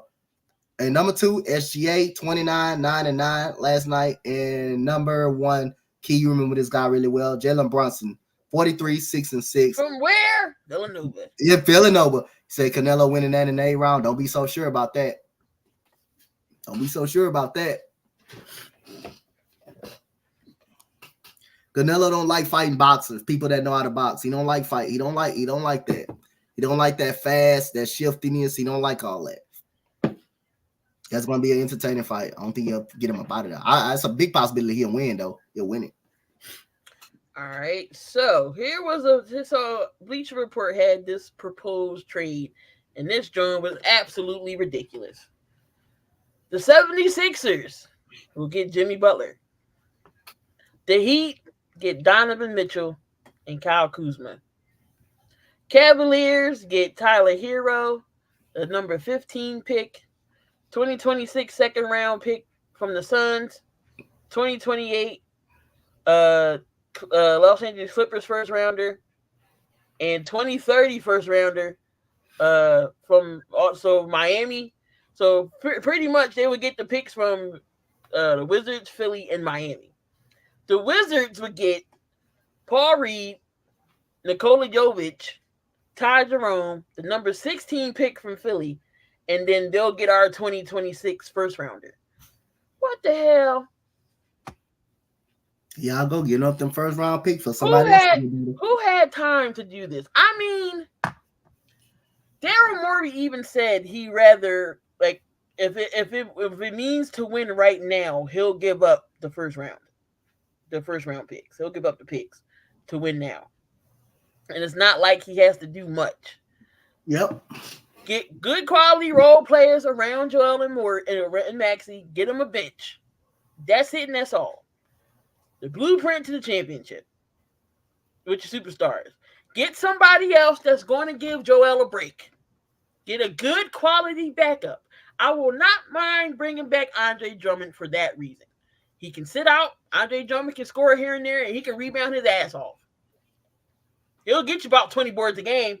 number 2, SGA, 29, 9 and 9 last night. And number 1, Key, you remember this guy really well, Jalen Brunson, 43, 6 and 6. From where? Villanova. Yeah, Villanova. Say Canelo winning that in the 8th round. Don't be so sure about that. Canelo don't like fighting boxers, people that know how to box. He don't like fight. He don't like that. He don't like that fast, that shiftiness. He don't like all that. That's going to be an entertaining fight. I don't think he'll get him up out of there. It's a big possibility he'll win, though. He'll win it. All right. So here was Bleacher Report had this proposed trade, and this joint was absolutely ridiculous. The 76ers will get Jimmy Butler. The Heat get Donovan Mitchell and Kyle Kuzma. Cavaliers get Tyler Hero, the number 15 pick, 2026 second round pick from the Suns, 2028 Los Angeles Clippers first rounder, and 2030 first rounder from also Miami. So pretty much they would get the picks from the Wizards, Philly, and Miami. The Wizards would get Paul Reed, Nikola Jovic, Ty Jerome, the number 16 pick from Philly, and then they'll get our 2026 first rounder. What the hell? Y'all go get up them first round picks for somebody else. Who had time to do this? I mean, Daryl Morey even said he rather like if it means to win right now, he'll give up the first round picks. He'll give up the picks to win now, and it's not like he has to do much. Yep. Get good quality role players around Joel and Maxey. Get them a bench. That's it, and that's all. The blueprint to the championship with your superstars. Get somebody else that's going to give Joel a break. Get a good quality backup. I will not mind bringing back Andre Drummond for that reason. He can sit out. Andre Drummond can score here and there, and he can rebound his ass off. He'll get you about 20 boards a game.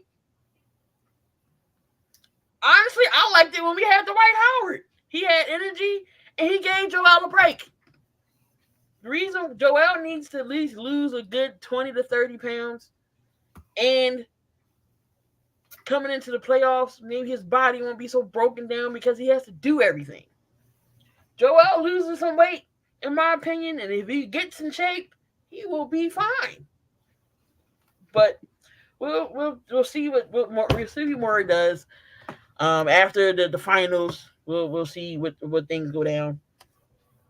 Honestly, I liked it when we had Dwight Howard. He had energy, and he gave Joel a break. The reason Joel needs to at least lose a good 20 to 30 pounds, and coming into the playoffs, maybe his body won't be so broken down because he has to do everything. Joel losing some weight, in my opinion, and if he gets in shape, he will be fine. But we'll see what Murray does. After the finals, we'll see what things go down.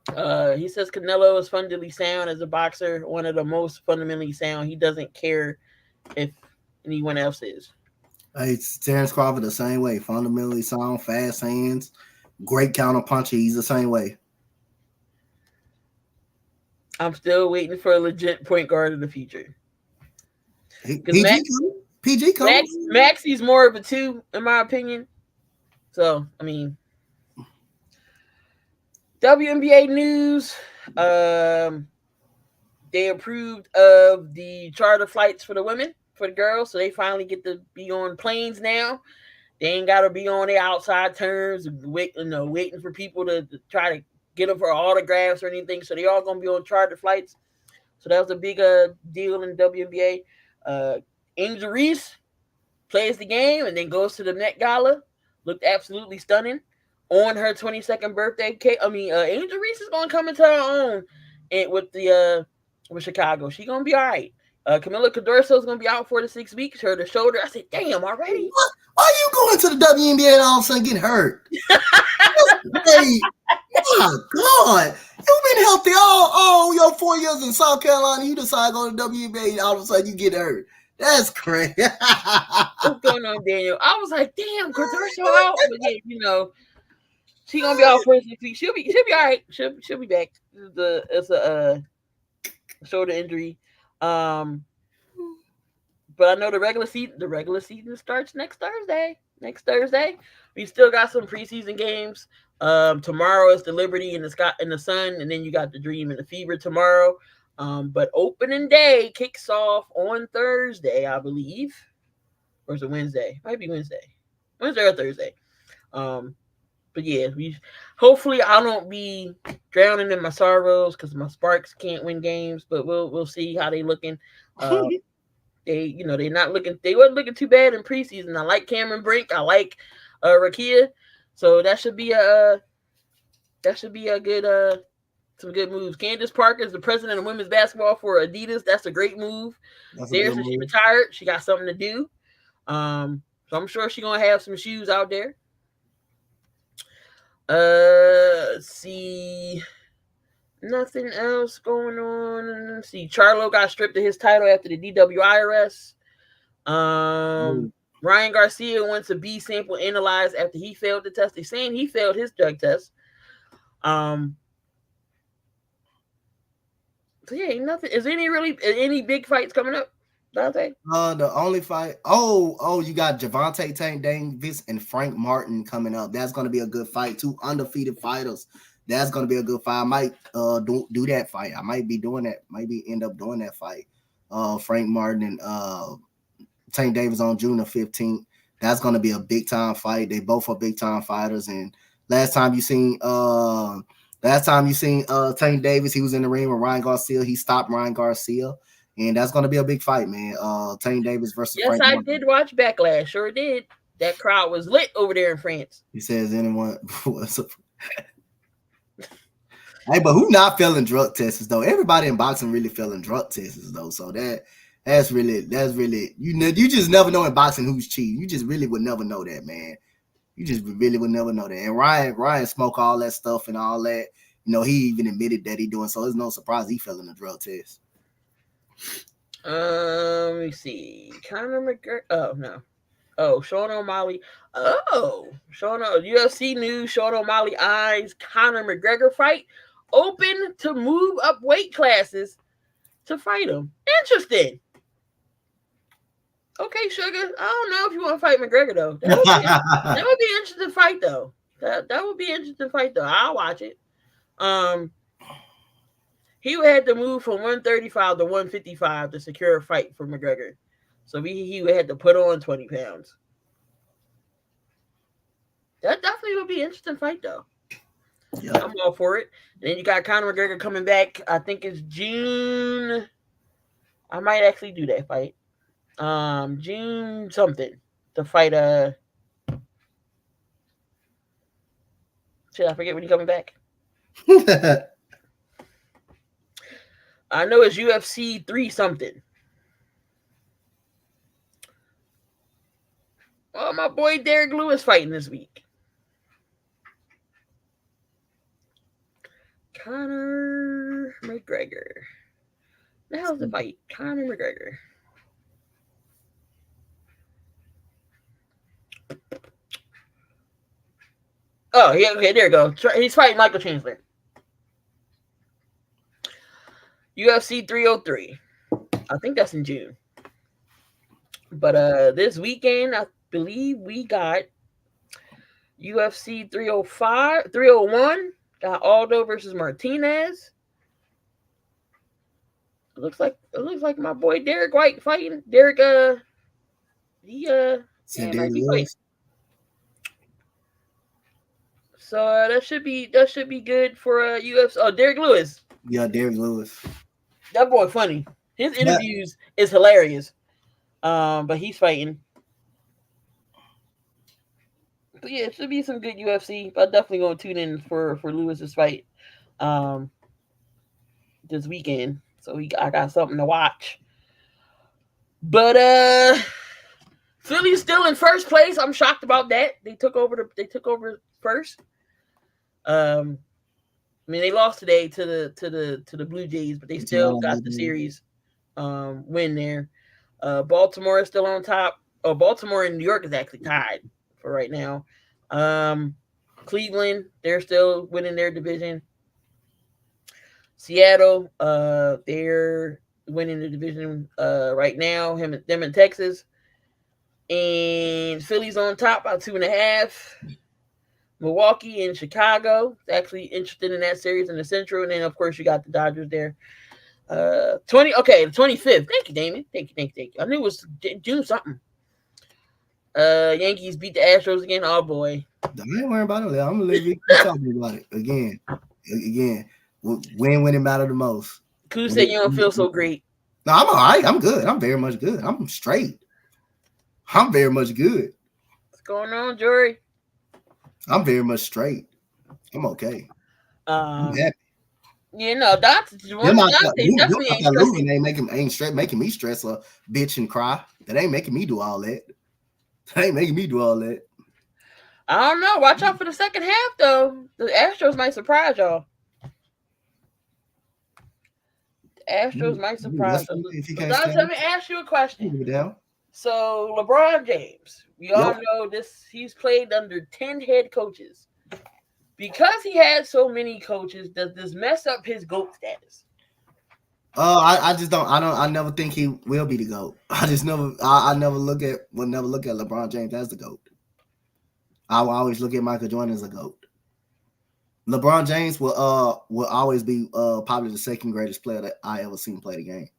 He says Canelo is fundamentally sound as a boxer, one of the most fundamentally sound. He doesn't care if anyone else is. Hey, Terrence Crawford the same way. Fundamentally sound, fast hands, great counter puncher. He's the same way. I'm still waiting for a legit point guard of the future. PG comes. Maxey's more of a 2, in my opinion. So, I mean, WNBA news. They approved of the charter flights for the women, for the girls, so they finally get to be on planes now. They ain't got to be on the outside terms, waiting for people to try to get them for autographs or anything. So they all gonna be on charter flights. So that was a big deal in WNBA. Angel Reese plays the game and then goes to the Met Gala. Looked absolutely stunning on her 22nd birthday. Angel Reese is gonna come into her own with Chicago. She gonna be all right. Camila Cadorso is gonna be out 4 to 6 weeks. Hurt her shoulder. I said, "Damn, already? What? Why are you going to the WNBA and all of a sudden getting hurt?" Hey, my God, you've been healthy all your 4 years in South Carolina. You decide to go to the WNBA and all of a sudden you get hurt. That's crazy. What's going on, Daniel? I was like, "Damn, Cadorso out," but yeah, she gonna be out 4 to 6 weeks. She'll be all right. She'll be back. It's a shoulder injury. But I know the regular season starts next Thursday. We still got some preseason games. Tomorrow is the Liberty and the Sun, and then you got the Dream and the Fever tomorrow. But opening day kicks off on Thursday, I believe. Or is it Wednesday? Might be Wednesday or Thursday. But yeah, hopefully I don't be drowning in my sorrows because my Sparks can't win games, but we'll see how they looking. They wasn't looking too bad in preseason. I like Cameron Brink, I like Rakia, so that should be a good some good moves. Candace Parker is the president of women's basketball for Adidas. That's a great move. There, since she retired, she got something to do. So I'm sure she's gonna have some shoes out there. Let's see. Nothing else going on. Let's see. Charlo got stripped of his title after the DWI arrest. Ryan Garcia wants a B sample analyzed after he failed the test. They're saying he failed his drug test. So yeah, ain't nothing. Is there any big fights coming up, Donte? The only fight. You got Javante Tank Davis and Frank Martin coming up. That's going to be a good fight. 2 undefeated fighters. That's going to be a good fight. I might do that fight. I might be doing that. Maybe end up doing that fight. Frank Martin and Tank Davis on June the 15th. That's going to be a big time fight. They both are big time fighters. And last time you seen Tank Davis, he was in the ring with Ryan Garcia. He stopped Ryan Garcia. And that's going to be a big fight, man. Tank Davis versus Frank Martin. Did watch Backlash. Sure did. That crowd was lit over there in France. He says anyone. Hey, but who not failing drug tests, though? Everybody in boxing really failing drug tests, though. So That's really you just never know in boxing who's cheating. You just really would never know that, man. You just really would never know that. And Ryan smoked all that stuff and all that. You know, he even admitted that he doing so. It's no surprise he fell in the drug test. Let me see. Conor McGregor. Oh no. Oh, Sean O'Malley. Oh, UFC news. Sean O'Malley eyes Conor McGregor fight, open to move up weight classes to fight him. Interesting. Okay, Sugar. I don't know if you want to fight McGregor though. That would be an interesting fight though. That would be an interesting fight though. I'll watch it. He would have to move from 135 to 155 to secure a fight for McGregor. So he would have to put on 20 pounds. That definitely would be an interesting fight, though. Yeah. I'm all for it. Then you got Conor McGregor coming back. I think it's June. I might actually do that fight. June something to fight. Should I forget when he's coming back? I know it's UFC 3 something. Well, my boy Derek Lewis fighting this week. Conor McGregor. The hell's the fight? Conor McGregor. Oh, yeah, okay, there you go. He's fighting Michael Chandler. UFC 303. I think that's in June. But this weekend, I believe we got UFC 301. Got Aldo versus Martinez. It looks like my boy Derek White fighting. Derek he fighting. So that should be good for UFC. Oh, Derek Lewis. Yeah, Derek Lewis. That boy funny. His interviews is hilarious. But he's fighting. But yeah, it should be some good UFC. But I'm definitely gonna tune in for Lewis's fight this weekend. So I got something to watch. But Philly's still in first place. I'm shocked about that. They took over first. I mean, they lost today to the Blue Jays, but they still got the series win there. Baltimore is still on top. Oh, Baltimore and New York is actually tied for right now. Cleveland, they're still winning their division. Seattle, they're winning the division right now. Them in Texas. And Philly's on top by 2.5. Milwaukee and Chicago actually interested in that series in the Central, and then of course you got the Dodgers there. The 25th. Thank you, Damon. Thank you. I knew it was June something. Yankees beat the Astros again. Oh boy. I ain't worrying about it. I'm gonna let you keep talking about it again. When it matter the most. Kuz said you don't feel so great. No, I'm all right. I'm good. I'm very much good. I'm straight. I'm very much good. What's going on, Jory? I'm very much straight. I'm okay. I'm happy. You know, Donte definitely ain't making me stress or bitch and cry. That ain't making me do all that. I don't know. Watch out for the second half, though. The Astros might surprise y'all. Let me ask you a question. So, LeBron James, we all know this. He's played under 10 head coaches. Because he had so many coaches, does this mess up his GOAT status? I just don't. I never think he will be the GOAT. I never look at LeBron James as the GOAT. I will always look at Michael Jordan as a GOAT. LeBron James will always be probably the second greatest player that I ever seen play the game.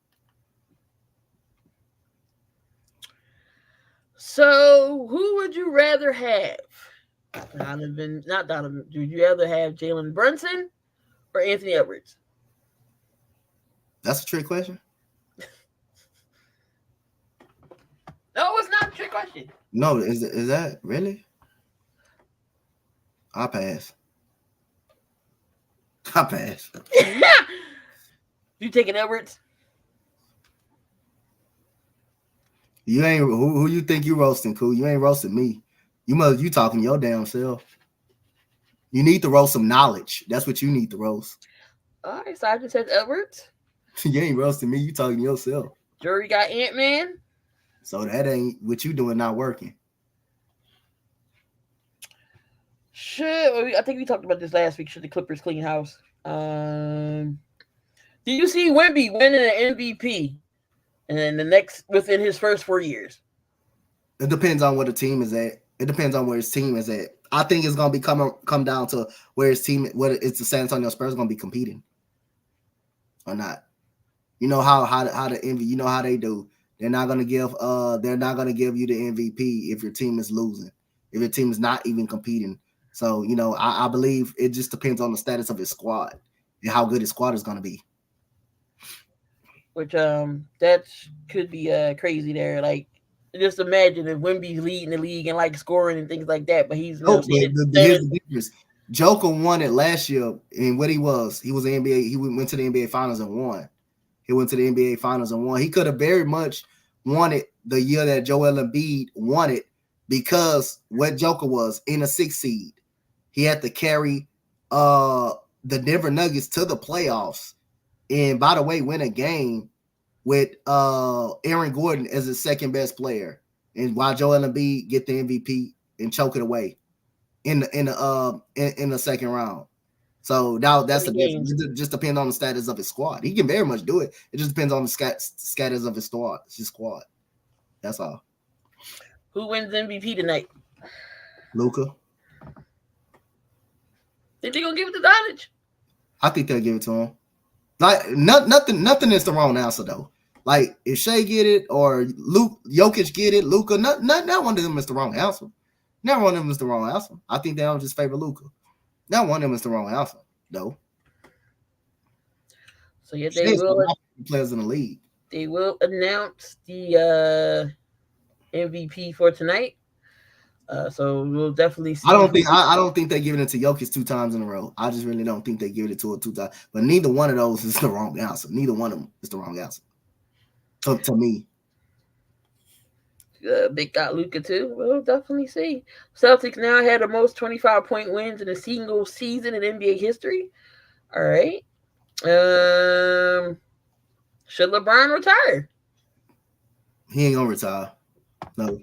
So, who would you rather have? Not Donovan. Would you rather have Jalen Brunson or Anthony Edwards? That's a trick question. No, it's not a trick question. No, is that really? I'll pass. You taking Edwards? You ain't who you think you roasting, cool? You ain't roasting me. You talking your damn self. You need to roast some knowledge. That's what you need to roast. All right, so I just said Edwards. You ain't roasting me. You talking yourself. Jury got Ant-Man. So that ain't what you doing. Not working. I think we talked about this last week. Should the Clippers clean house? Do you see Wemby winning an MVP and then within his first 4 years? It depends on where the team is at. It depends on where his team is at. I think it's gonna be come down to where his team, whether it's the San Antonio Spurs gonna be competing or not. You know how the envy. You know how they do. They're not gonna give you the MVP if your team is losing. If your team is not even competing. So I believe it just depends on the status of his squad and how good his squad is gonna be. Which that could be crazy there. Like, just imagine if Wemby's leading the league and like scoring and things like that, but he's here's the difference. Joker won it last year, and what he was an NBA. He went to the NBA Finals and won. He went to the NBA Finals and won. He could have very much won it the year that Joel Embiid won it because what Joker was in a 6 seed. He had to carry the Denver Nuggets to the playoffs, and by the way, win a game with Aaron Gordon as his second best player, and while Joel Embiid get the MVP and choke it away in the second round. So now that's the difference. It just depends on the status of his squad. He can very much do it. It just depends on the status of his squad. That's all. Who wins MVP tonight? Luka. Think they gonna give it to Donte? I think they'll give it to him. Like nothing is the wrong answer though. Like if Shea get it or Jokic get it, Luka, not one of them is the wrong answer. Not one of them is the wrong answer. I think they don't just favor Luka. Not one of them is the wrong answer though. So yeah, they will players in the league. They will announce the MVP for tonight. So we'll definitely see. I don't think they're giving it to Jokic 2 times in a row. I just really don't think they give it to it 2 times. But neither one of those is the wrong answer. Neither one of them is the wrong answer. To me. Big got Luka too. We'll definitely see. Celtics now had the most 25-point wins in a single season in NBA history. All right. Should LeBron retire? He ain't gonna retire. No.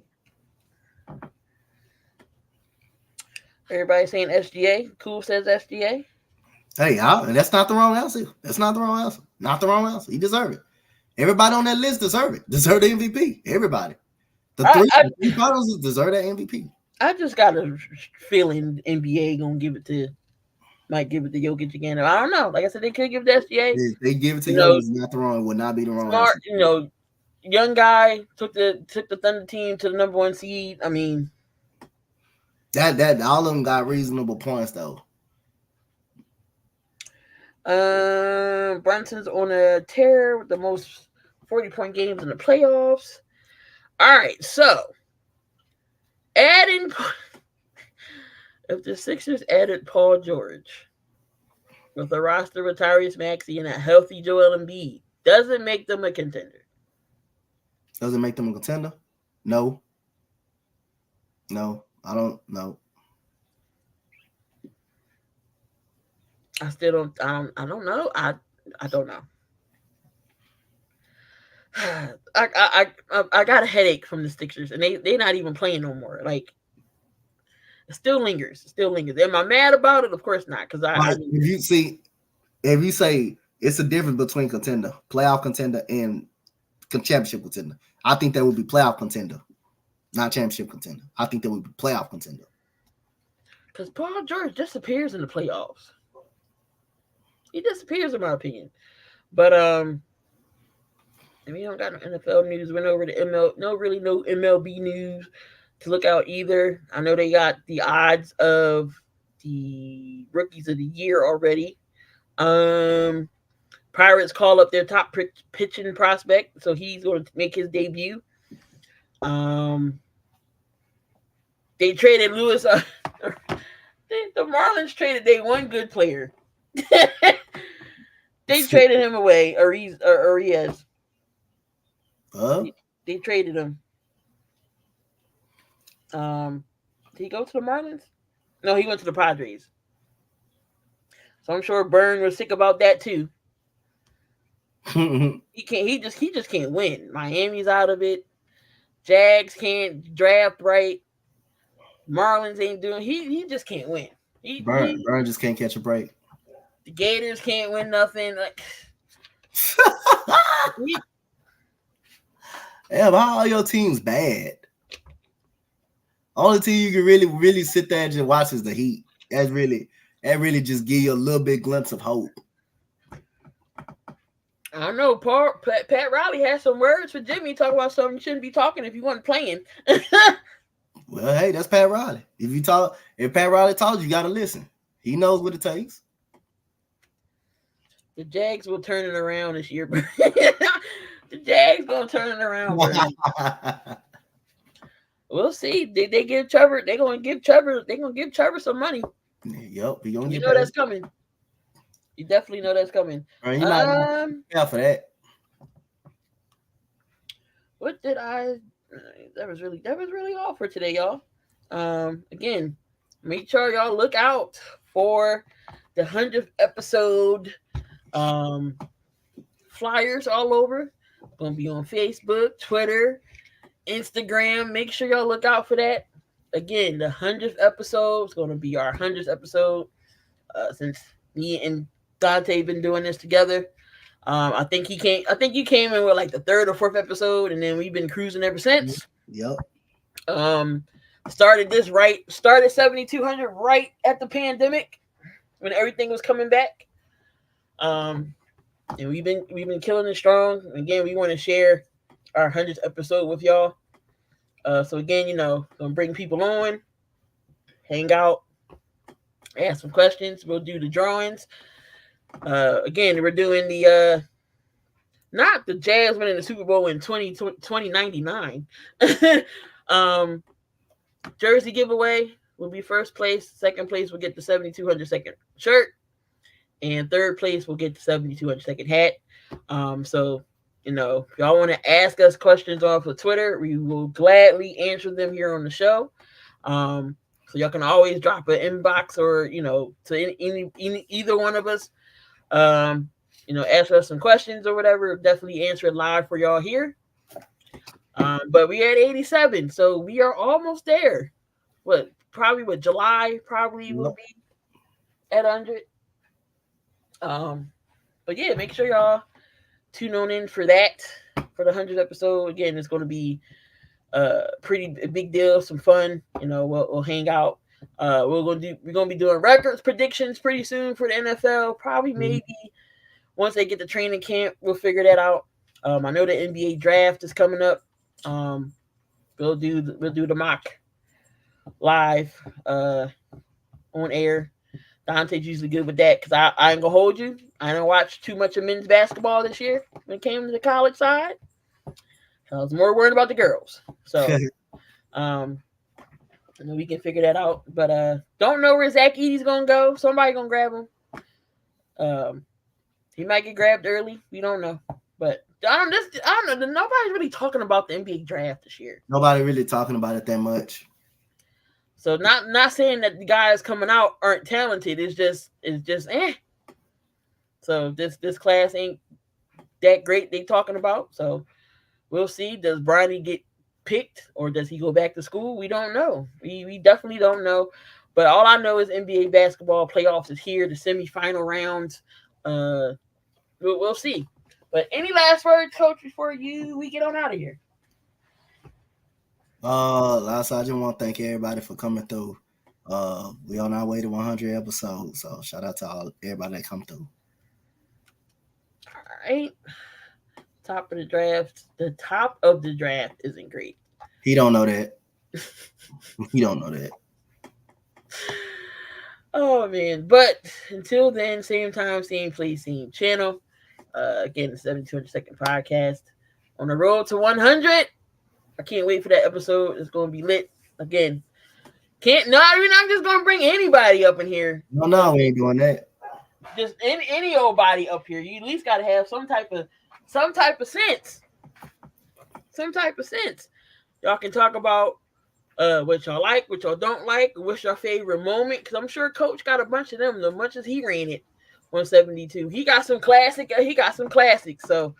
Everybody saying SGA. Cool says SGA. Hey, that's not the wrong answer. That's not the wrong answer. Not the wrong answer. He deserves it. Everybody on that list deserve it. Deserve the MVP. Everybody. The three finals deserve that MVP. I just got a feeling NBA might give it to Jokic again. I don't know. Like I said, they could give it to SGA. They give it to Jokic. Not the wrong. Would not be the wrong smart, answer. Young guy took the Thunder team to the number 1 seed. I mean, that all of them got reasonable points though. Brunson's on a tear with the most 40-point games in the playoffs. All right, so if the Sixers added Paul George with a roster with Tyrese Maxey and a healthy Joel Embiid, does it make them a contender? Does it make them a contender? No. I don't know. I still don't. I don't know. I don't know. I got a headache from the Sixers, and they're not even playing no more. Like, it still lingers. It still lingers. Am I mad about it? Of course not. Because if you say it's a difference between contender, playoff contender, and championship contender, I think that would be playoff contender, not championship contender. I think that would be playoff contender. Because Paul George disappears in the playoffs. He disappears, in my opinion. But we don't got no NFL news. Went over to no MLB news to look out either. I know they got the odds of the rookies of the year already. Pirates call up their top pitching prospect, so he's going to make his debut. They traded Lewis. The Marlins traded their one good player. They traded him away, or he has. Huh? They traded him. Did he go to the Marlins? No, he went to the Padres. So I'm sure Byrne was sick about that too. He can't. He just can't win. Miami's out of it. Jags can't draft right. Marlins ain't doing. He just can't win. Burn just can't catch a break. The Gators can't win nothing. Like, yeah, but all your teams bad. Only team you can really sit there and just watch is the Heat. That really just give you a little bit glimpse of hope. I don't know. Pat Riley has some words for Jimmy. Talk about something you shouldn't be talking if you weren't playing. Well, hey, that's Pat Riley. If Pat Riley talks, you gotta listen. He knows what it takes. The Jags will turn it around this year. The Jags gonna turn it around. We'll see. They give Trevor. They're gonna give Trevor some money. Yep, he gonna you know paid. That's coming. You definitely know that's coming. Right, you might for that. What did I? That was really all for today, y'all. Again, make sure y'all look out for the 100th episode. Flyers all over. Gonna be on Facebook, Twitter, Instagram. Make sure y'all look out for that. Again, the 100th episode is gonna be our 100th episode. Since me and Donte been doing this together. I think you came in with like the 3rd or 4th episode, and then we've been cruising ever since. Yep. Started 7200 right at the pandemic when everything was coming back. And we've been killing it strong. Again, we want to share our 100th episode with y'all. So again, gonna bring people on, hang out, ask some questions. We'll do the drawings. Again, we're doing the not the Jazz winning the Super Bowl in 2099. Jersey giveaway will be first place. Second place will get the 7200 second shirt, and third place will get the 7200 second hat. So if y'all want to ask us questions off of Twitter, we will gladly answer them here on the show. So y'all can always drop an inbox or to either one of us. Ask us some questions or whatever. Definitely answer it live for y'all here. But we at 87, so we are almost there. July probably will be at 100. But yeah, make sure y'all tune on in for that, for the 100th episode. Again, it's going to be pretty big deal, some fun. We'll hang out. We're gonna be doing records predictions pretty soon for the NFL. Probably maybe once they get to training camp, we'll figure that out. I know the NBA draft is coming up. We'll do the mock live on air. Donte's usually good with that because I ain't gonna hold you. I didn't watch too much of men's basketball this year when it came to the college side. I was more worried about the girls. So we can figure that out. But don't know where Zach Edey's gonna go. Somebody gonna grab him. He might get grabbed early. We don't know. But I don't know. Nobody's really talking about the NBA draft this year. Nobody really talking about it that much. So not saying that the guys coming out aren't talented. It's just eh. So this class ain't that great they talking about. So we'll see. Does Bronny get picked or does he go back to school? We don't know. We definitely don't know. But all I know is NBA basketball playoffs is here. The semifinal rounds. We'll see. But any last words, Coach, before we get on out of here? Last, I just want to thank everybody for coming through. We on our way to 100 episodes, so shout out to everybody that come through. All right. Top of the draft. The top of the draft isn't great. He don't know that. He don't know that. Oh man! But until then, same time, same place, same channel. Again, the 7200 second podcast on the road to 100. I can't wait for that episode. It's going to be lit. Again, I'm just going to bring anybody up in here. No, we ain't doing that. Just any old body up here. You at least got to have some type of sense. Some type of sense. Y'all can talk about What y'all like, what y'all don't like, what's your favorite moment? Because I'm sure Coach got a bunch of them. As much as he ran it 172, he got some classic. He got some classics. So,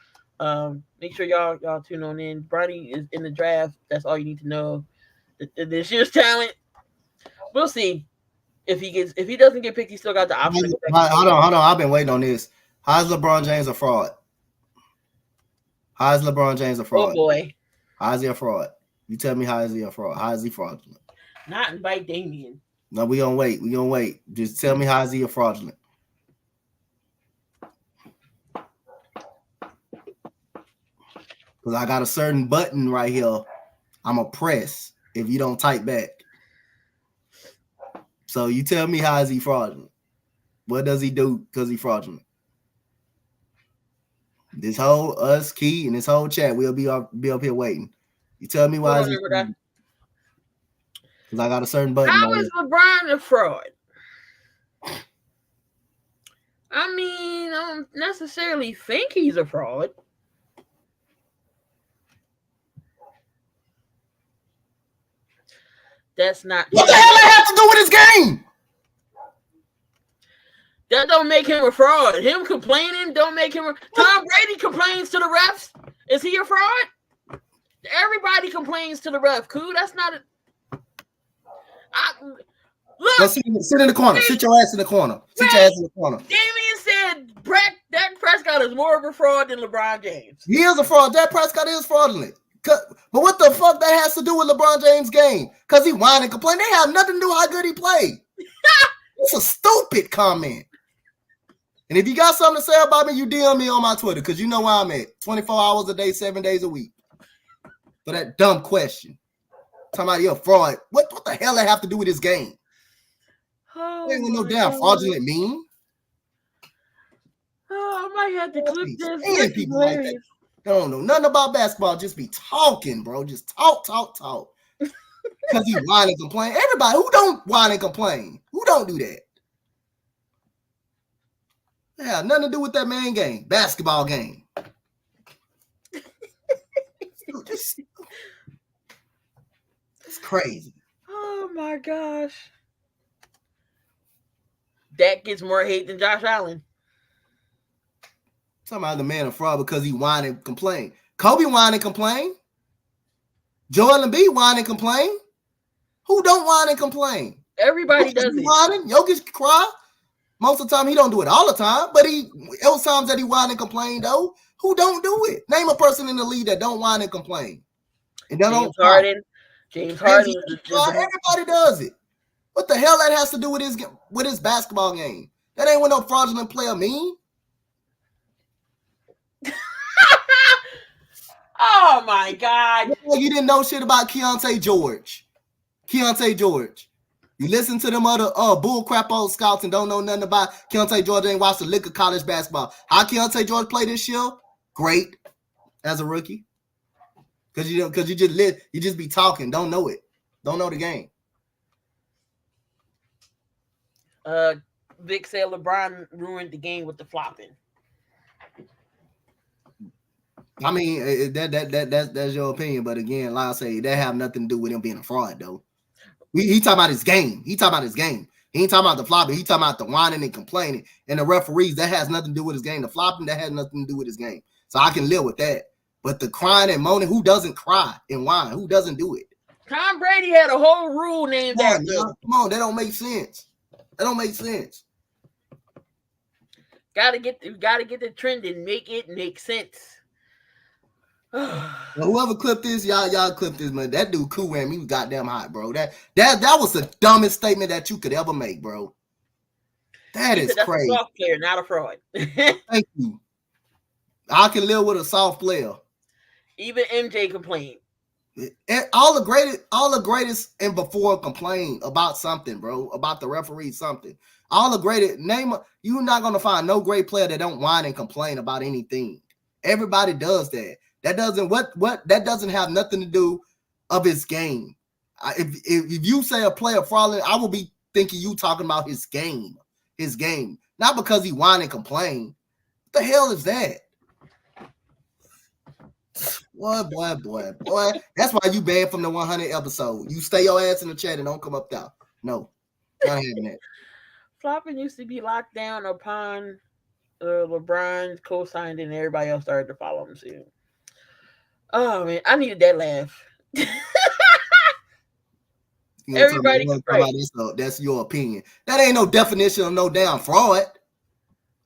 make sure y'all tune on in. Bronny is in the draft. That's all you need to know. This year's talent. We'll see if he doesn't get picked. He still got the option. Hold on. I've been waiting on this. How is LeBron James a fraud? How is LeBron James a fraud? Oh boy, how is he a fraud? You tell me, how is he a fraud? How is he fraudulent? Not invite Damian. No, we gonna wait. Just tell me, how is he a fraudulent? Because I got a certain button right here I'm going to press if you don't type back. So you tell me, how is he fraudulent? What does he do because he's fraudulent? This whole us, Key, and this whole chat, we'll be up here waiting. You tell me why is he fraudulent? Because I got a certain button. How is LeBron a fraud? I mean, I don't necessarily think he's a fraud. That's not. What the hell that have to do with his game? That don't make him a fraud. Him complaining don't make him. Tom Brady complains to the refs. Is he a fraud? Everybody complains to the ref. Cool. That's not a. Look, sit in the corner. Sit your ass in the corner. Sit your ass in the corner. Damian said Dak Prescott is more of a fraud than LeBron James. He is a fraud. Dak Prescott is fraudulent. But what the fuck that has to do with LeBron James' game? Because he whined and complained. They have nothing to do with how good he played. It's a stupid comment. And if you got something to say about me, you DM me on my Twitter, because you know where I'm at. 24 hours a day, 7 days a week. For that dumb question. Talking about you're a fraud. What the hell that have to do with this game? Oh, ain't no damn fraudulent meme. Oh, I might have to clip this. People like that. They don't know nothing about basketball. Just be talking, bro. Just talk. Because he whine and complain. Everybody who don't whine and complain, who don't do that? Yeah, nothing to do with that main game, basketball game. It's crazy. Oh my gosh. Dak gets more hate than Josh Allen. Talking about the man a fraud because he whine and complain. Kobe whine and complain. Joel Embiid whine and complain. Who don't whine and complain? Everybody does it. Whining. Jokic cry. Most of the time, he don't do it all the time, but it was times that he whine and complain, though. Who don't do it? Name a person in the league that don't whine and complain. And James Harden. Everybody does it. What the hell that has to do with his basketball game? That ain't what no fraudulent player mean. Oh my God. You didn't know shit about Keontae George. You listen to them other bullcrap old scouts and don't know nothing about Keontae George. Ain't watched the lick of college basketball. How Keontae George played this year? Great as a rookie. Because you just be talking, don't know it. Don't know the game. Vic said LeBron ruined the game with the flopping. I mean, that's your opinion, but again, like I say, that have nothing to do with him being a fraud, though. He talking about his game. He ain't talking about the flopping. He talking about the whining and complaining. And the referees, that has nothing to do with his game. The flopping, that has nothing to do with his game. So I can live with that. But the crying and moaning, who doesn't cry and whine? Who doesn't do it? Tom Brady had a whole rule named after him. Come on, that don't make sense. Gotta get the trend and make it make sense. Well, whoever clipped this, y'all clipped this, man. That dude cool ran me goddamn hot, bro. That was the dumbest statement that you could ever make, bro. That is crazy. A soft player, not a fraud. Thank you. I can live with a soft player. Even MJ complained. All the greatest and before complain about something, bro. About the referee, something. All the greatest you're not gonna find no great player that don't whine and complain about anything. Everybody does that. That doesn't have nothing to do of his game. If you say a player fraudulent, I will be thinking you talking about his game, not because he whine and complain. What the hell is that? Boy. That's why you banned from the 100 episode. You stay your ass in the chat and don't come up there. No, not having that. Flopping used to be locked down upon LeBron co-signed and everybody else started to follow him soon. Oh man, I needed that laugh. Everybody can pray. That's your opinion. That ain't no definition of no damn fraud.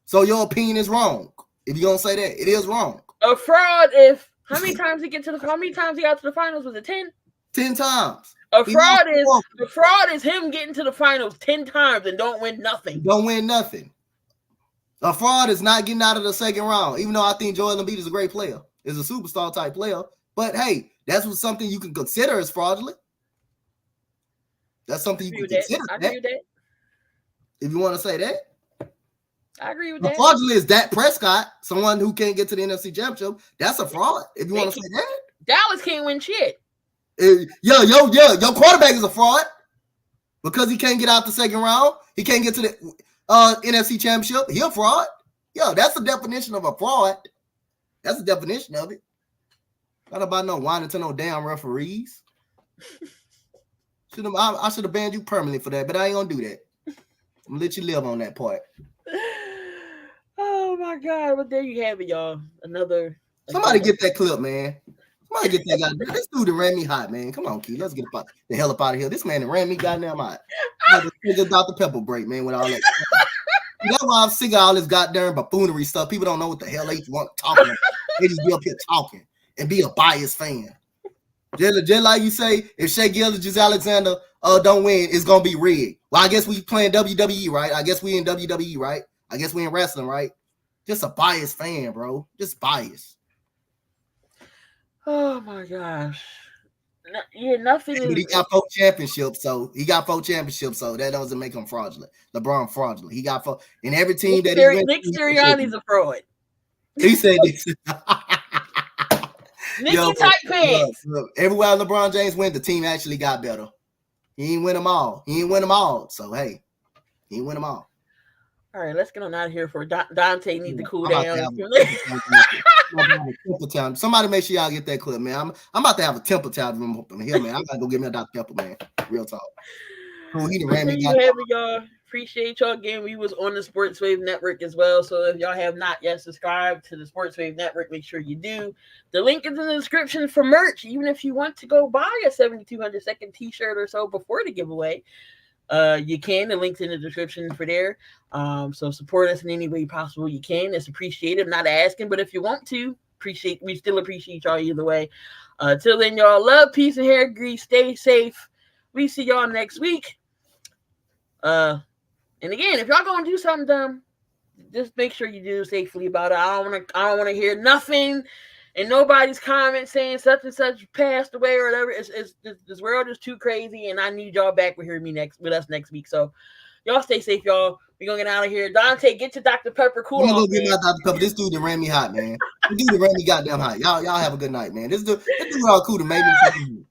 So your opinion is wrong. If you're gonna say that, it is wrong. A fraud if how many times he got to the finals? Was it 10? 10 times. A fraud is him getting to the finals 10 times and don't win nothing. A fraud is not getting out of the second round, even though I think Joel Embiid is a great player, is a superstar type player. But hey, that's something you can consider as fraudulent. That's something you can consider. I agree with that. If you want to say that. I agree with that. Fraudulent is Dak Prescott, someone who can't get to the NFC Championship. That's a fraud. If you want to say that. Dallas can't win shit. Your quarterback is a fraud because he can't get out the second round. He can't get to the NFC Championship. He a fraud. Yo, that's the definition of a fraud. That's the definition of it. Not about no whining to no damn referees. I should have banned you permanently for that, but I ain't gonna do that. I'm gonna let you live on that part. Oh my God! Well, there you have it, y'all. Somebody get that clip, man. Somebody get that guy. This dude that ran me hot, man. Come on, Key. Let's get the hell up out of here. This man that ran me goddamn hot. I had to Dr. Pepper break, man, with all that. That's why I'm sick of all this goddamn buffoonery stuff. People don't know what the hell they want to talk about. They just be up here talking and be a biased fan. Just like you say, if Shea Gilgeous-Alexander don't win, it's gonna be rigged. Well, I guess we playing WWE, right? I guess we in WWE, right? I guess we in wrestling, right? Just a biased fan, bro. Just biased. Oh my gosh. Nothing is. He got 4 championships, so that doesn't make him fraudulent. LeBron fraudulent. He got 4 in every team that he went. Nick Sirianni's a fraud. He said this. Nicky tight pants. Look, everywhere LeBron James went, the team actually got better. He ain't win them all. So hey, he ain't win them all. All right, let's get on out of here for Donte needs to cool down. Somebody make sure y'all get that clip, man. I'm about to have a temper tantrum from here, man. I gotta go get me a Dr. Pepper, man. Real talk. He ran me. Y'all. Appreciate y'all again. We was on the Sports Wave Network as well. So if y'all have not yet subscribed to the Sports Wave Network, make sure you do. The link is in the description for merch. Even if you want to go buy a 7200 second t-shirt or so before the giveaway, you can. The link's in the description for there. So support us in any way possible you can. It's appreciated. I'm not asking, but if you want to, we still appreciate y'all either way. Till then, y'all, love, peace, and hair grease. Stay safe. We see y'all next week. And again, if y'all gonna do something dumb, just make sure you do safely about it. I don't want to hear nothing and nobody's comment saying such and such passed away or whatever. This world is too crazy, and I need y'all back with us next week. So y'all stay safe, y'all. We're gonna get out of here. Donte, get to Dr. Pepper. Cool. I'm gonna go get my Dr. Pepper. This dude that ran me hot, man. This dude that ran me goddamn hot. Y'all have a good night, man. This dude all cool to make me.